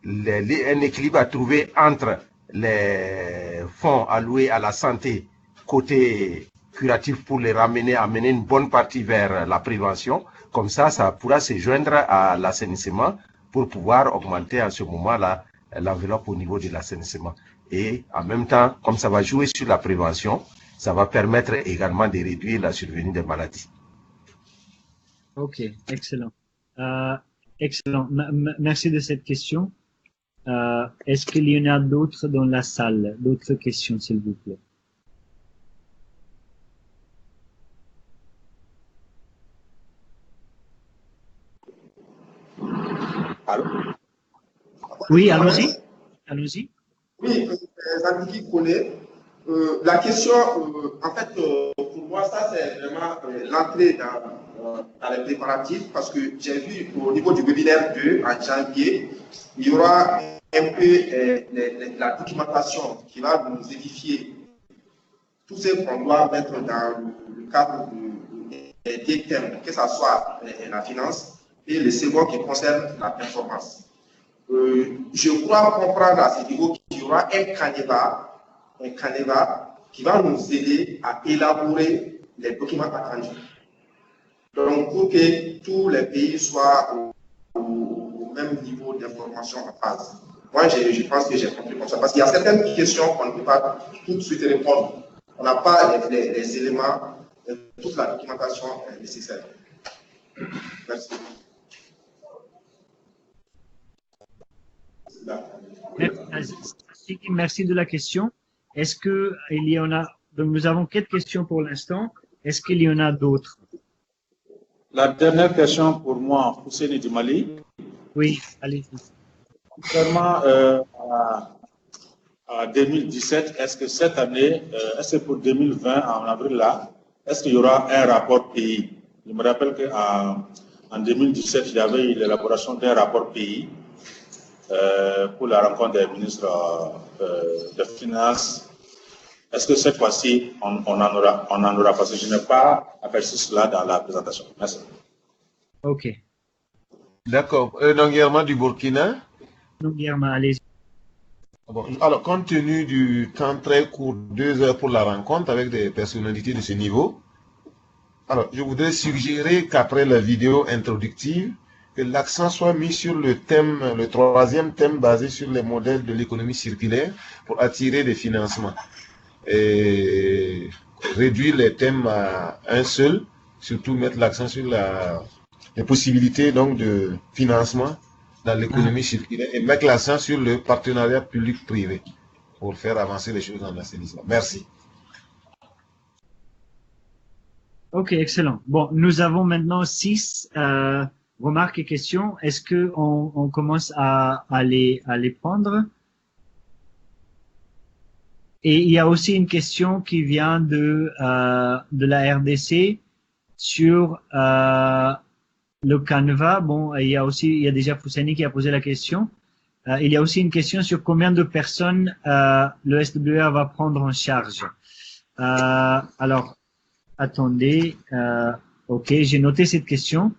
un équilibre à trouver entre les fonds alloués à la santé côté curatif pour les ramener, amener une bonne partie vers la prévention. Comme ça pourra se joindre à l'assainissement pour pouvoir augmenter à ce moment-là l'enveloppe au niveau de l'assainissement. Et en même temps, comme ça va jouer sur la prévention, ça va permettre également de réduire la survenue des maladies. Ok, excellent. Excellent. Merci de cette question. Est-ce qu'il y en a d'autres dans la salle? D'autres questions, s'il vous plaît? Allô? Oui, allons-y. Allons-y. Oui, Zadiki connaît. La question, en fait, pour moi, ça, c'est vraiment l'entrée dans les préparatifs parce que j'ai vu au niveau du webinaire 2 en janvier, il y aura un peu la documentation qui va nous édifier tout ce qu'on doit mettre dans le cadre des thèmes, que ce soit la finance et le second qui concerne la performance. Je crois comprendre à ce niveau qu'il y aura un canevas qui va nous aider à élaborer les documents attendus. Donc, pour que tous les pays soient au même niveau d'information en phase. Moi, je pense que j'ai compris comme ça. Parce qu'il y a certaines questions qu'on ne peut pas tout de suite répondre. On n'a pas les éléments, toute la documentation nécessaire. Merci. Merci de la question. Est-ce que il y en a, donc nous avons 4 questions pour l'instant. Est-ce qu'il y en a d'autres? La dernière question pour moi, Hussein du Mali. Oui, allez-y. Contrairement à 2017, est-ce que cette année, est-ce que pour 2020, en avril là, est-ce qu'il y aura un rapport pays? Je me rappelle qu'en 2017, il y avait eu l'élaboration d'un rapport pays pour la rencontre des ministres des Finances. Est-ce que cette fois-ci, on en aura, parce que je n'ai pas aperçu cela dans la présentation. Merci. Ok. D'accord. Nonguerma du Burkina. Nonguerma, allez-y. Bon, alors, compte tenu du temps très court, 2 heures pour la rencontre avec des personnalités de ce niveau, alors, je voudrais suggérer qu'après la vidéo introductive, que l'accent soit mis sur le thème, le 3e thème basé sur les modèles de l'économie circulaire pour attirer des financements. Et réduire les thèmes à un seul, surtout mettre l'accent sur les possibilités donc de financement dans l'économie circulaire et mettre l'accent sur le partenariat public-privé pour faire avancer les choses en assainissement. Merci. Ok, excellent. Bon, nous avons maintenant 6 remarques et questions. Est-ce que on commence à les prendre? Et il y a aussi une question qui vient de la RDC sur le Canva. Bon, il y a déjà Foussani qui a posé la question. Il y a aussi une question sur combien de personnes le SWR va prendre en charge. Alors, attendez. Ok, j'ai noté cette question.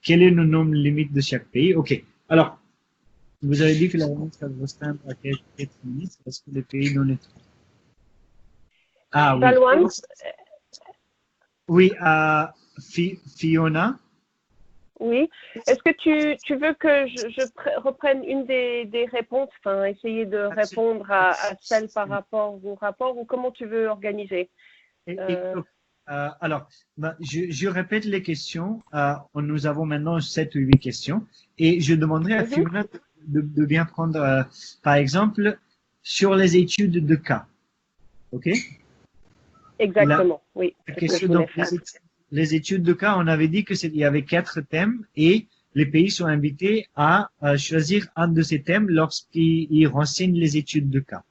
Quel est le nombre limite de chaque pays? Ok. Alors, vous avez dit que la remise sera restreinte à 4 ministres parce que les pays non étrangers. Ah oui. Oui, Fiona. Oui. Est-ce que tu veux que je reprenne une des réponses, enfin, essayer de répondre à celle par rapport au rapport, ou comment tu veux organiser? Alors, je répète les questions. Nous avons maintenant 7 ou 8 questions. Et je demanderai à Fiona de bien prendre, par exemple, sur les études de cas. OK? Exactement, oui. La question, donc, les études de cas, on avait dit qu'il y avait 4 thèmes et les pays sont invités à choisir un de ces thèmes lorsqu'ils renseignent les études de cas.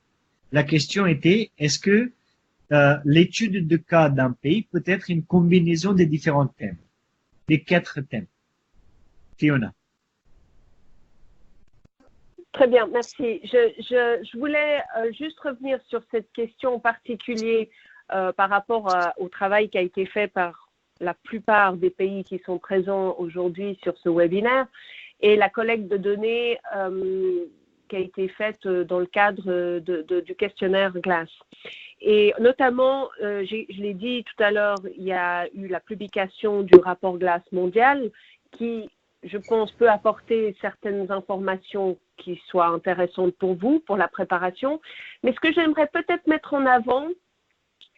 La question était, est-ce que l'étude de cas d'un pays peut être une combinaison des différents thèmes, des 4 thèmes? Fiona. Très bien, merci. Je voulais juste revenir sur cette question en particulier par rapport au travail qui a été fait par la plupart des pays qui sont présents aujourd'hui sur ce webinaire. Et la collecte de données qui a été faite dans le cadre du questionnaire GLAS. Et notamment, je l'ai dit tout à l'heure, il y a eu la publication du rapport GLAS mondial qui, je pense, peut apporter certaines informations qui soient intéressantes pour vous, pour la préparation. Mais ce que j'aimerais peut-être mettre en avant,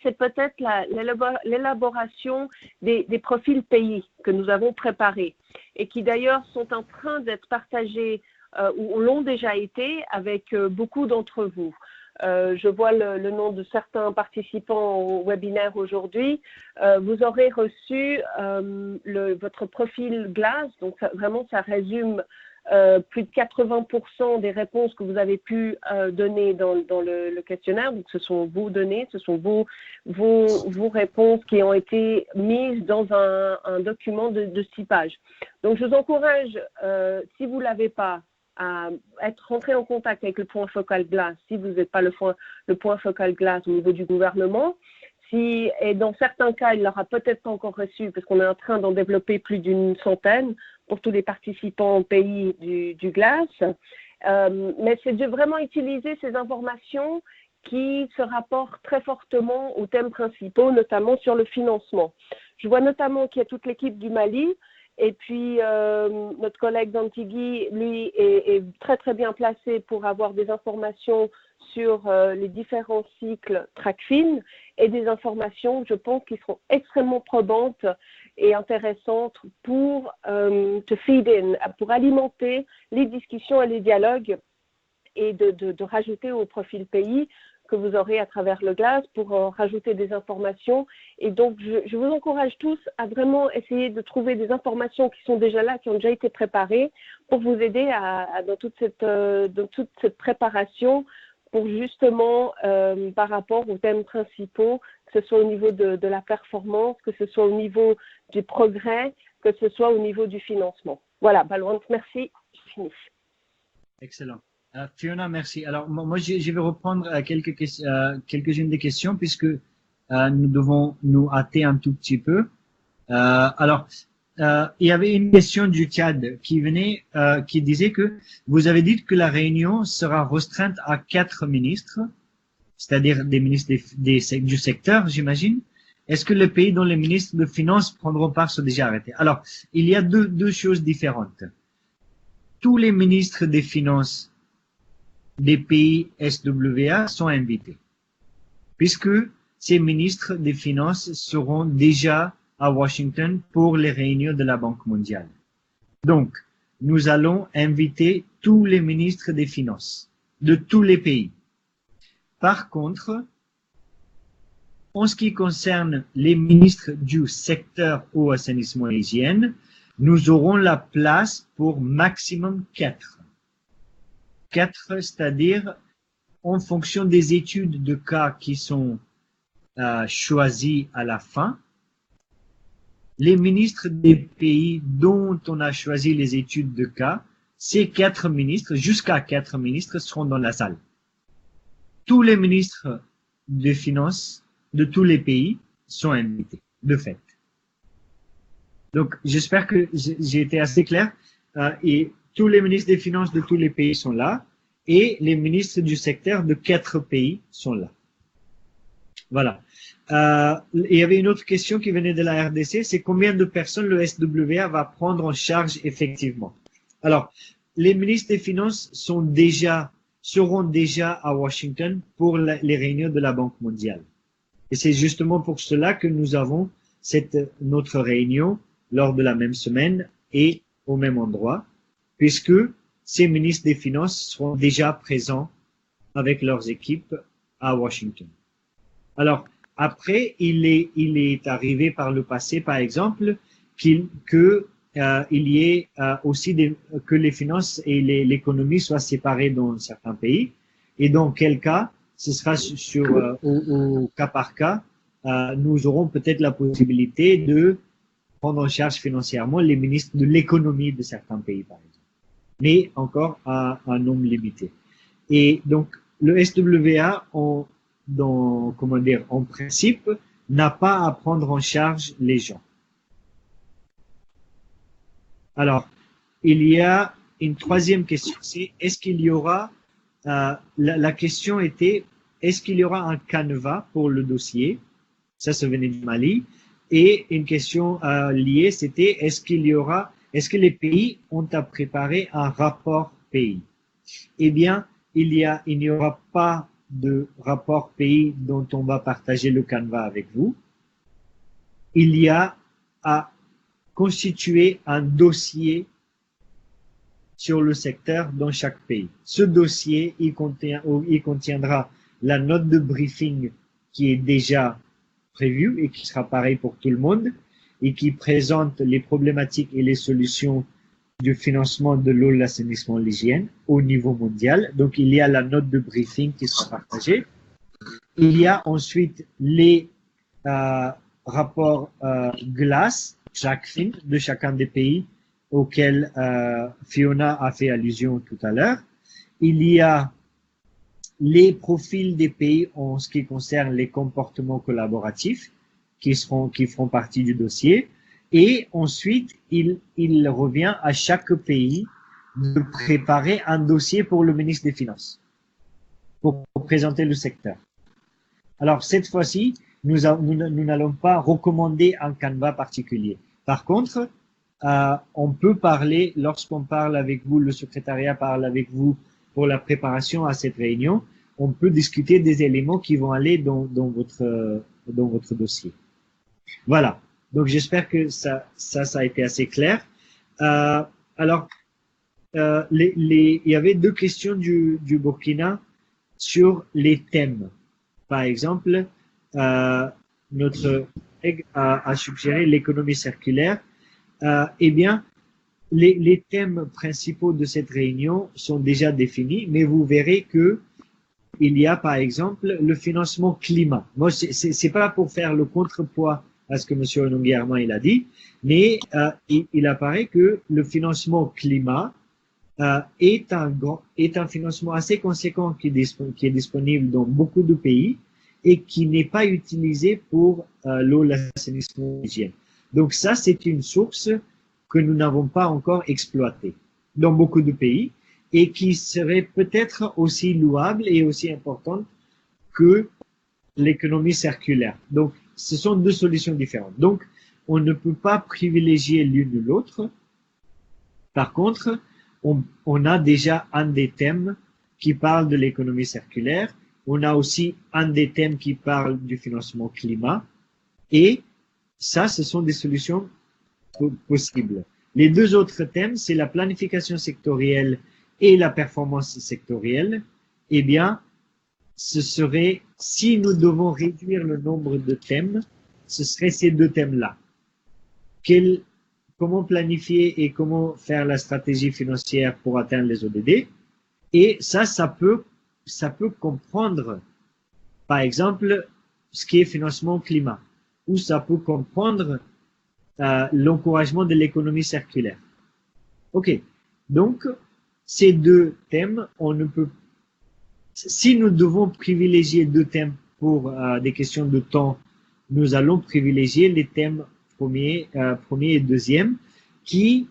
c'est peut-être l'élaboration des profils pays que nous avons préparés et qui d'ailleurs sont en train d'être partagés ou l'ont déjà été avec beaucoup d'entre vous. Je vois le nom de certains participants au webinaire aujourd'hui. Vous aurez reçu votre profil GLAS, donc ça résume plus de 80% des réponses que vous avez pu donner dans le questionnaire. Donc, ce sont vos données, ce sont vos réponses qui ont été mises dans un document de 6 pages. Donc, je vous encourage, si vous ne l'avez pas, à être rentré en contact avec le point focal GLAS, si vous n'êtes pas le point focal GLAS au niveau du gouvernement. Et dans certains cas, il l'aura peut-être pas encore reçu parce qu'on est en train d'en développer plus d'une centaine pour tous les participants au pays du GLAS. Mais c'est de vraiment utiliser ces informations qui se rapportent très fortement aux thèmes principaux, notamment sur le financement. Je vois notamment qu'il y a toute l'équipe du Mali. Et puis, notre collègue d'Antigui, lui, est très, très bien placé pour avoir des informations sur les différents cycles TRACFIN et des informations, je pense, qui seront extrêmement probantes et intéressantes pour te feed in, pour alimenter les discussions et les dialogues et de rajouter au profil pays que vous aurez à travers le GLAS pour rajouter des informations. Et donc, je vous encourage tous à vraiment essayer de trouver des informations qui sont déjà là, qui ont déjà été préparées, pour vous aider dans toute cette préparation, pour justement, par rapport aux thèmes principaux, que ce soit au niveau de la performance, que ce soit au niveau du progrès, que ce soit au niveau du financement. Voilà, Balwant, merci, je finis. Excellent. Fiona, merci. Alors, moi, je vais reprendre quelques-unes des questions puisque nous devons nous hâter un tout petit peu. Il y avait une question du Tchad qui venait, qui disait que vous avez dit que la réunion sera restreinte à 4 ministres, c'est-à-dire des ministres du secteur, j'imagine. Est-ce que les pays dont les ministres de Finances prendront part sont déjà arrêtés? Alors, il y a deux choses différentes. Tous les ministres des Finances des pays SWA sont invités, puisque ces ministres des Finances seront déjà à Washington pour les réunions de la Banque mondiale. Donc, nous allons inviter tous les ministres des Finances de tous les pays. Par contre, en ce qui concerne les ministres du secteur eau, assainissement et hygiène, nous aurons la place pour maximum 4. 4, c'est-à-dire en fonction des études de cas qui sont choisies à la fin, les ministres des pays dont on a choisi les études de cas, ces 4 ministres, jusqu'à 4 ministres, seront dans la salle. Tous les ministres des Finances de tous les pays sont invités, de fait. Donc, j'espère que j'ai été assez clair. Et tous les ministres des Finances de tous les pays sont là et les ministres du secteur de 4 pays sont là. Voilà. Il y avait une autre question qui venait de la RDC, c'est combien de personnes le SWA va prendre en charge effectivement. Alors, les ministres des Finances seront déjà à Washington pour les réunions de la Banque mondiale. Et c'est justement pour cela que nous avons notre réunion lors de la même semaine et au même endroit, puisque ces ministres des Finances seront déjà présents avec leurs équipes à Washington. Alors, après, il est arrivé par le passé, par exemple, qu'il y ait aussi que les finances et l'économie soient séparées dans certains pays. Et dans quel cas, ce sera au cas par cas, nous aurons peut-être la possibilité de prendre en charge financièrement les ministres de l'économie de certains pays, par exemple. Mais encore à un nombre limité. Et donc, le SWA, en principe, n'a pas à prendre en charge les gens. Alors, il y a une troisième question, c'est est-ce qu'il y aura, la question était, est-ce qu'il y aura un canevas pour le dossier? Ça venait du Mali. Et une question liée, c'était est-ce que les pays ont à préparer un rapport pays? Eh bien, il n'y aura pas de rapport pays dont on va partager le canevas avec vous. Il y a à constituer un dossier sur le secteur dans chaque pays. Ce dossier, il contiendra la note de briefing qui est déjà prévue et qui sera pareil pour tout le monde et qui présente les problématiques et les solutions du financement de l'eau, l'assainissement, l'hygiène au niveau mondial. Donc, il y a la note de briefing qui sera partagée. Il y a ensuite les rapports GLAS, JACFIN, de chacun des pays auxquels Fiona a fait allusion tout à l'heure. Il y a les profils des pays en ce qui concerne les comportements collaboratifs qui feront partie du dossier. Et ensuite, il revient à chaque pays de préparer un dossier pour le ministre des Finances pour présenter le secteur. Alors, cette fois-ci, nous n'allons pas recommander un canevas particulier. Par contre, on peut parler, lorsqu'on parle avec vous, le secrétariat parle avec vous pour la préparation à cette réunion, on peut discuter des éléments qui vont aller dans votre dossier. Voilà. Donc, j'espère que ça a été assez clair. Alors, il y avait deux questions du Burkina sur les thèmes. Par exemple, notre collègue a suggéré l'économie circulaire. Eh bien, les thèmes principaux de cette réunion sont déjà définis, mais vous verrez que il y a, par exemple, le financement climat. Moi, c'est pas pour faire le contrepoids à ce que M. Ononguerman il a dit, mais il apparaît que le financement climat est un financement assez conséquent qui est disponible dans beaucoup de pays et qui n'est pas utilisé pour l'eau, l'assainissement, l'hygiène. Donc ça, c'est une source que nous n'avons pas encore exploitée dans beaucoup de pays et qui serait peut-être aussi louable et aussi importante que l'économie circulaire. Donc, ce sont deux solutions différentes. Donc, on ne peut pas privilégier l'une ou l'autre. Par contre, on a déjà un des thèmes qui parle de l'économie circulaire. On a aussi un des thèmes qui parle du financement climat. Et ça, ce sont des solutions possibles. Les deux autres thèmes, c'est la planification sectorielle et la performance sectorielle. Eh bien, ce serait, si nous devons réduire le nombre de thèmes, ce serait ces deux thèmes-là. Comment planifier et comment faire la stratégie financière pour atteindre les ODD. Et ça peut comprendre, par exemple, ce qui est financement climat, ou ça peut comprendre l'encouragement de l'économie circulaire. OK. Donc, ces deux thèmes, si nous devons privilégier deux thèmes pour des questions de temps, nous allons privilégier les thèmes premier et deuxième qui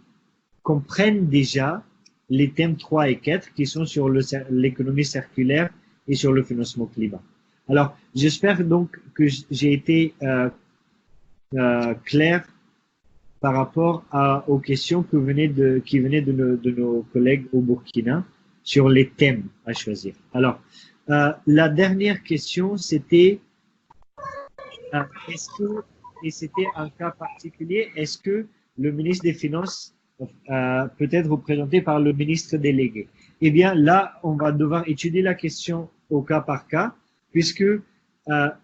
comprennent déjà les thèmes 3 et 4 qui sont sur l'économie circulaire et sur le financement climat. Alors, j'espère donc que j'ai été clair par rapport aux questions qui venaient de nos collègues au Burkina sur les thèmes à choisir. Alors, la dernière question, c'était et c'était un cas particulier, est-ce que le ministre des Finances peut être représenté par le ministre délégué? Eh bien, là, on va devoir étudier la question au cas par cas, puisque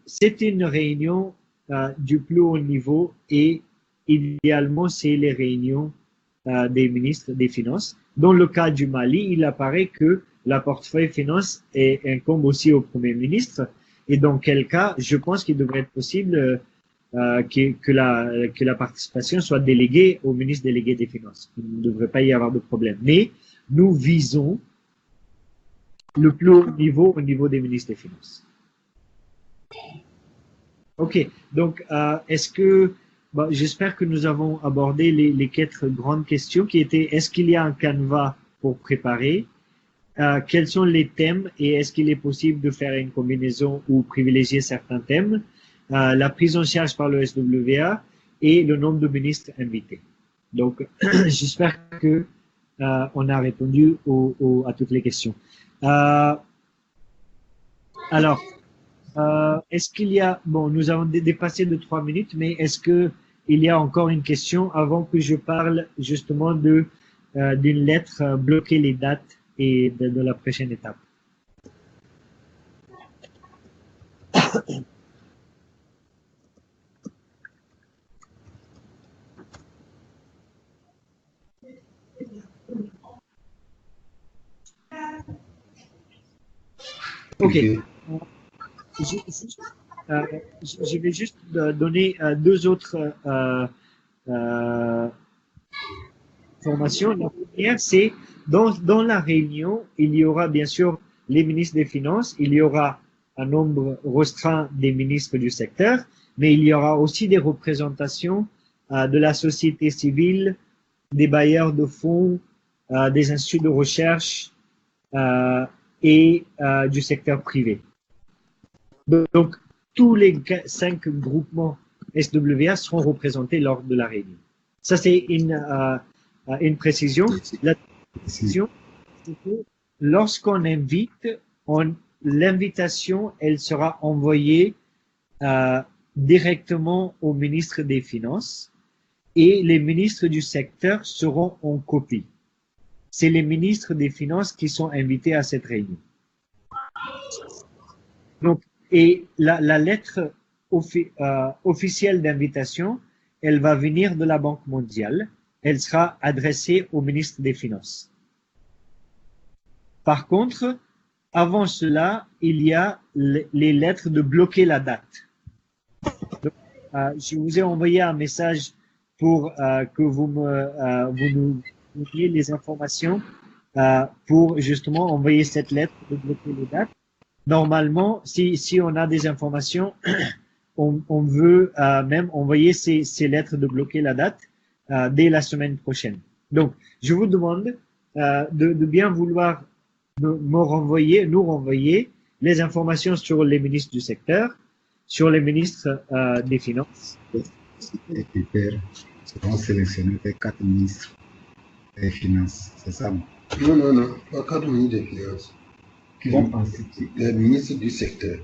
c'est une réunion du plus haut niveau et idéalement, c'est les réunions des ministres des Finances. Dans le cas du Mali, il apparaît que la portefeuille finance incombe aussi au Premier ministre. Et dans quel cas, je pense qu'il devrait être possible que la participation soit déléguée au ministre délégué des Finances. Il ne devrait pas y avoir de problème. Mais nous visons le plus haut niveau au niveau des ministres des Finances. OK. Donc, j'espère que nous avons abordé les 4 grandes questions qui étaient, est-ce qu'il y a un canevas pour préparer. Quels sont les thèmes et est-ce qu'il est possible de faire une combinaison ou privilégier certains thèmes, la prise en charge par le SWA et le nombre de ministres invités. Donc, j'espère que on a répondu à toutes les questions. Alors, est-ce qu'il y a, bon, nous avons dépassé de 3 minutes, mais est-ce que il y a encore une question avant que je parle justement d'une lettre bloquer les dates et de la prochaine étape? Ok. Je vais juste donner deux autres informations. La première, c'est dans la réunion, il y aura bien sûr les ministres des Finances, il y aura un nombre restreint des ministres du secteur, mais il y aura aussi des représentations de la société civile, des bailleurs de fonds, des instituts de recherche et du secteur privé. Donc, tous les 5 groupements SWA seront représentés lors de la réunion. Ça, c'est une précision. La précision, c'est que lorsqu'on invite, l'invitation, elle sera envoyée directement au ministre des Finances et les ministres du secteur seront en copie. C'est les ministres des Finances qui sont invités à cette réunion. Donc, et la lettre officielle d'invitation, elle va venir de la Banque mondiale. Elle sera adressée au ministre des Finances. Par contre, avant cela, il y a les lettres de bloquer la date. Donc, je vous ai envoyé un message pour que vous nous donniez les informations pour justement envoyer cette lettre de bloquer les dates. Normalement, si on a des informations, on veut même envoyer ces lettres de bloquer la date dès la semaine prochaine. Donc, je vous demande de bien vouloir nous renvoyer les informations sur les ministres du secteur, sur les ministres des Finances. Les critères seront sélectionnés par 4 ministres des Finances, c'est ça? Non, pas 4 ministres des Finances. Les ministres du secteur.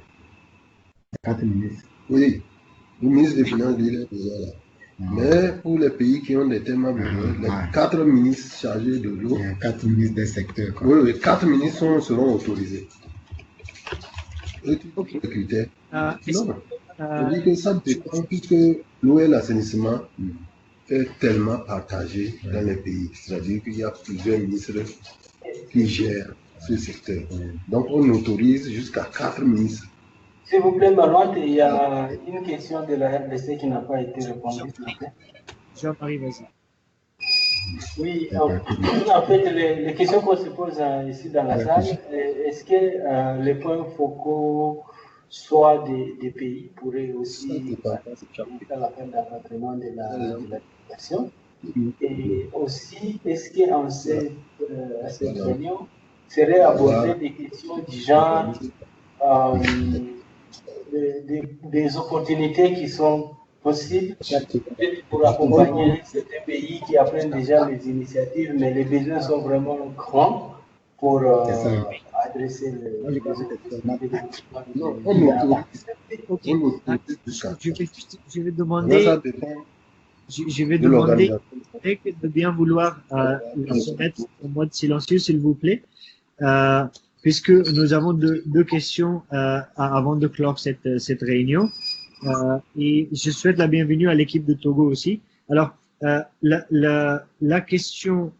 4 ministres. Oui, le ministre des Finances, il est déjà là. Mais pour les pays qui ont des thèmes à besoin, les 4 ministres chargés de l'eau. Il y a 4 ministres des secteurs. Quoi. Oui, 4 ministres seront autorisés. Et les critères. Non, je dis que ça dépend puisque l'eau et l'assainissement est tellement partagé dans les pays. C'est-à-dire qu'il y a plusieurs ministres qui gèrent ce secteur. Donc on autorise jusqu'à 4 ministres. S'il vous plaît, Marouane, il y a une question de la RDC qui n'a pas été répondue. Jean-Marie, vas-y. Oui, en fait, les questions qu'on se pose ici dans la salle, est-ce que les points focaux, soit des pays, pourraient aussi faire la peine d'encadrement de la population? Et aussi, est-ce qu'en cette réunion serait abordé des questions du genre des opportunités qui sont possibles pour accompagner certains pays qui apprennent déjà les initiatives, mais les besoins sont vraiment grands pour adresser les Je vais demander de bien vouloir se mettre en mode silencieux, s'il vous plaît. Puisque nous avons deux questions avant de clore cette réunion. Et je souhaite la bienvenue à l'équipe de Togo aussi. Alors, la question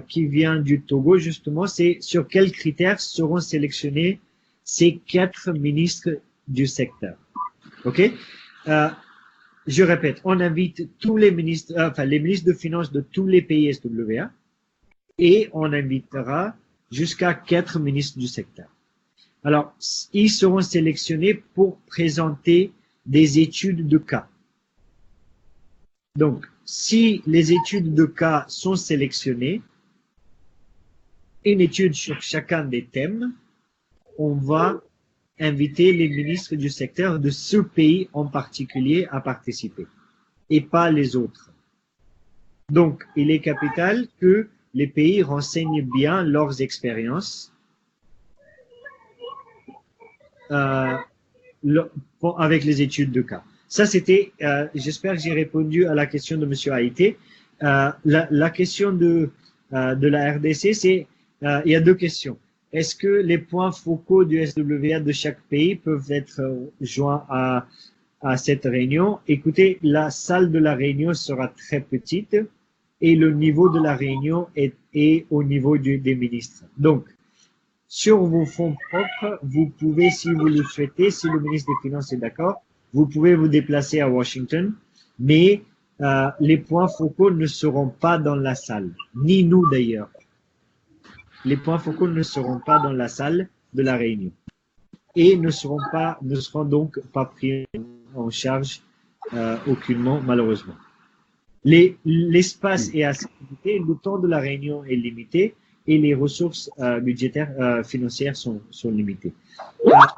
qui vient du Togo, justement, c'est sur quels critères seront sélectionnés ces 4 ministres du secteur. OK? Je répète, on invite tous les ministres, les ministres de finances de tous les pays SWA et on invitera jusqu'à 4 ministres du secteur. Alors, ils seront sélectionnés pour présenter des études de cas. Donc, si les études de cas sont sélectionnées, une étude sur chacun des thèmes, on va inviter les ministres du secteur de ce pays en particulier à participer et pas les autres. Donc, il est capital que les pays renseignent bien leurs expériences avec les études de cas. Ça, c'était, j'espère que j'ai répondu à la question de Monsieur Haïté. La question de la RDC, c'est, il y a deux questions. Est-ce que les points focaux du SWA de chaque pays peuvent être joints à cette réunion? Écoutez, la salle de la réunion sera très petite et le niveau de la réunion est au niveau des ministres. Donc, sur vos fonds propres, vous pouvez, si vous le souhaitez, si le ministre des Finances est d'accord, vous pouvez vous déplacer à Washington, mais les points focaux ne seront pas dans la salle, ni nous d'ailleurs. Les points focaux ne seront pas dans la salle de la réunion et ne seront donc pas pris en charge aucunement, malheureusement. L'espace est assez limité, le temps de la réunion est limité et les ressources budgétaires, financières sont limitées.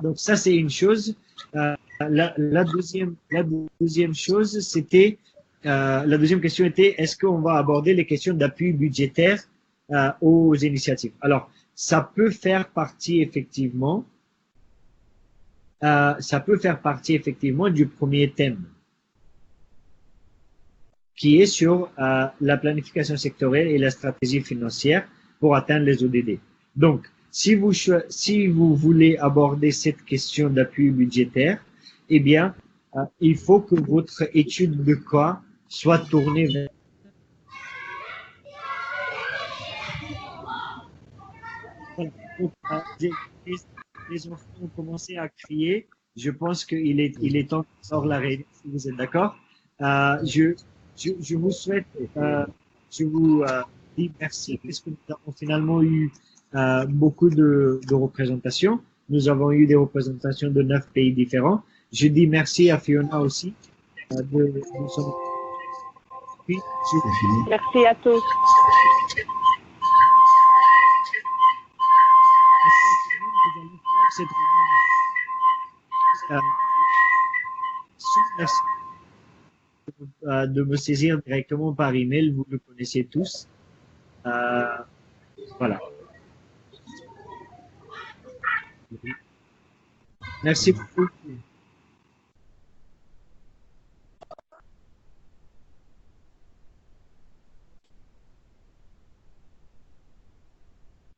Donc ça, c'est une chose. La deuxième chose, c'était, la deuxième question était, est-ce qu'on va aborder les questions d'appui budgétaire aux initiatives? Alors, ça peut faire partie effectivement du premier thème, qui est sur la planification sectorielle et la stratégie financière pour atteindre les ODD. Donc, si vous voulez aborder cette question d'appui budgétaire, eh bien, il faut que votre étude de cas soit tournée vers les enfants ont commencé à crier. Je pense qu'il est temps qu'on sort la réunion, si vous êtes d'accord. Je vous souhaite, je vous dis merci, puisque nous avons finalement eu beaucoup de représentations. Nous avons eu des représentations de 9 pays différents. Je dis merci à Fiona aussi. Merci à tous. Merci de me saisir directement par email, vous le connaissez tous. Voilà. Merci beaucoup.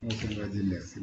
On se va dire merci.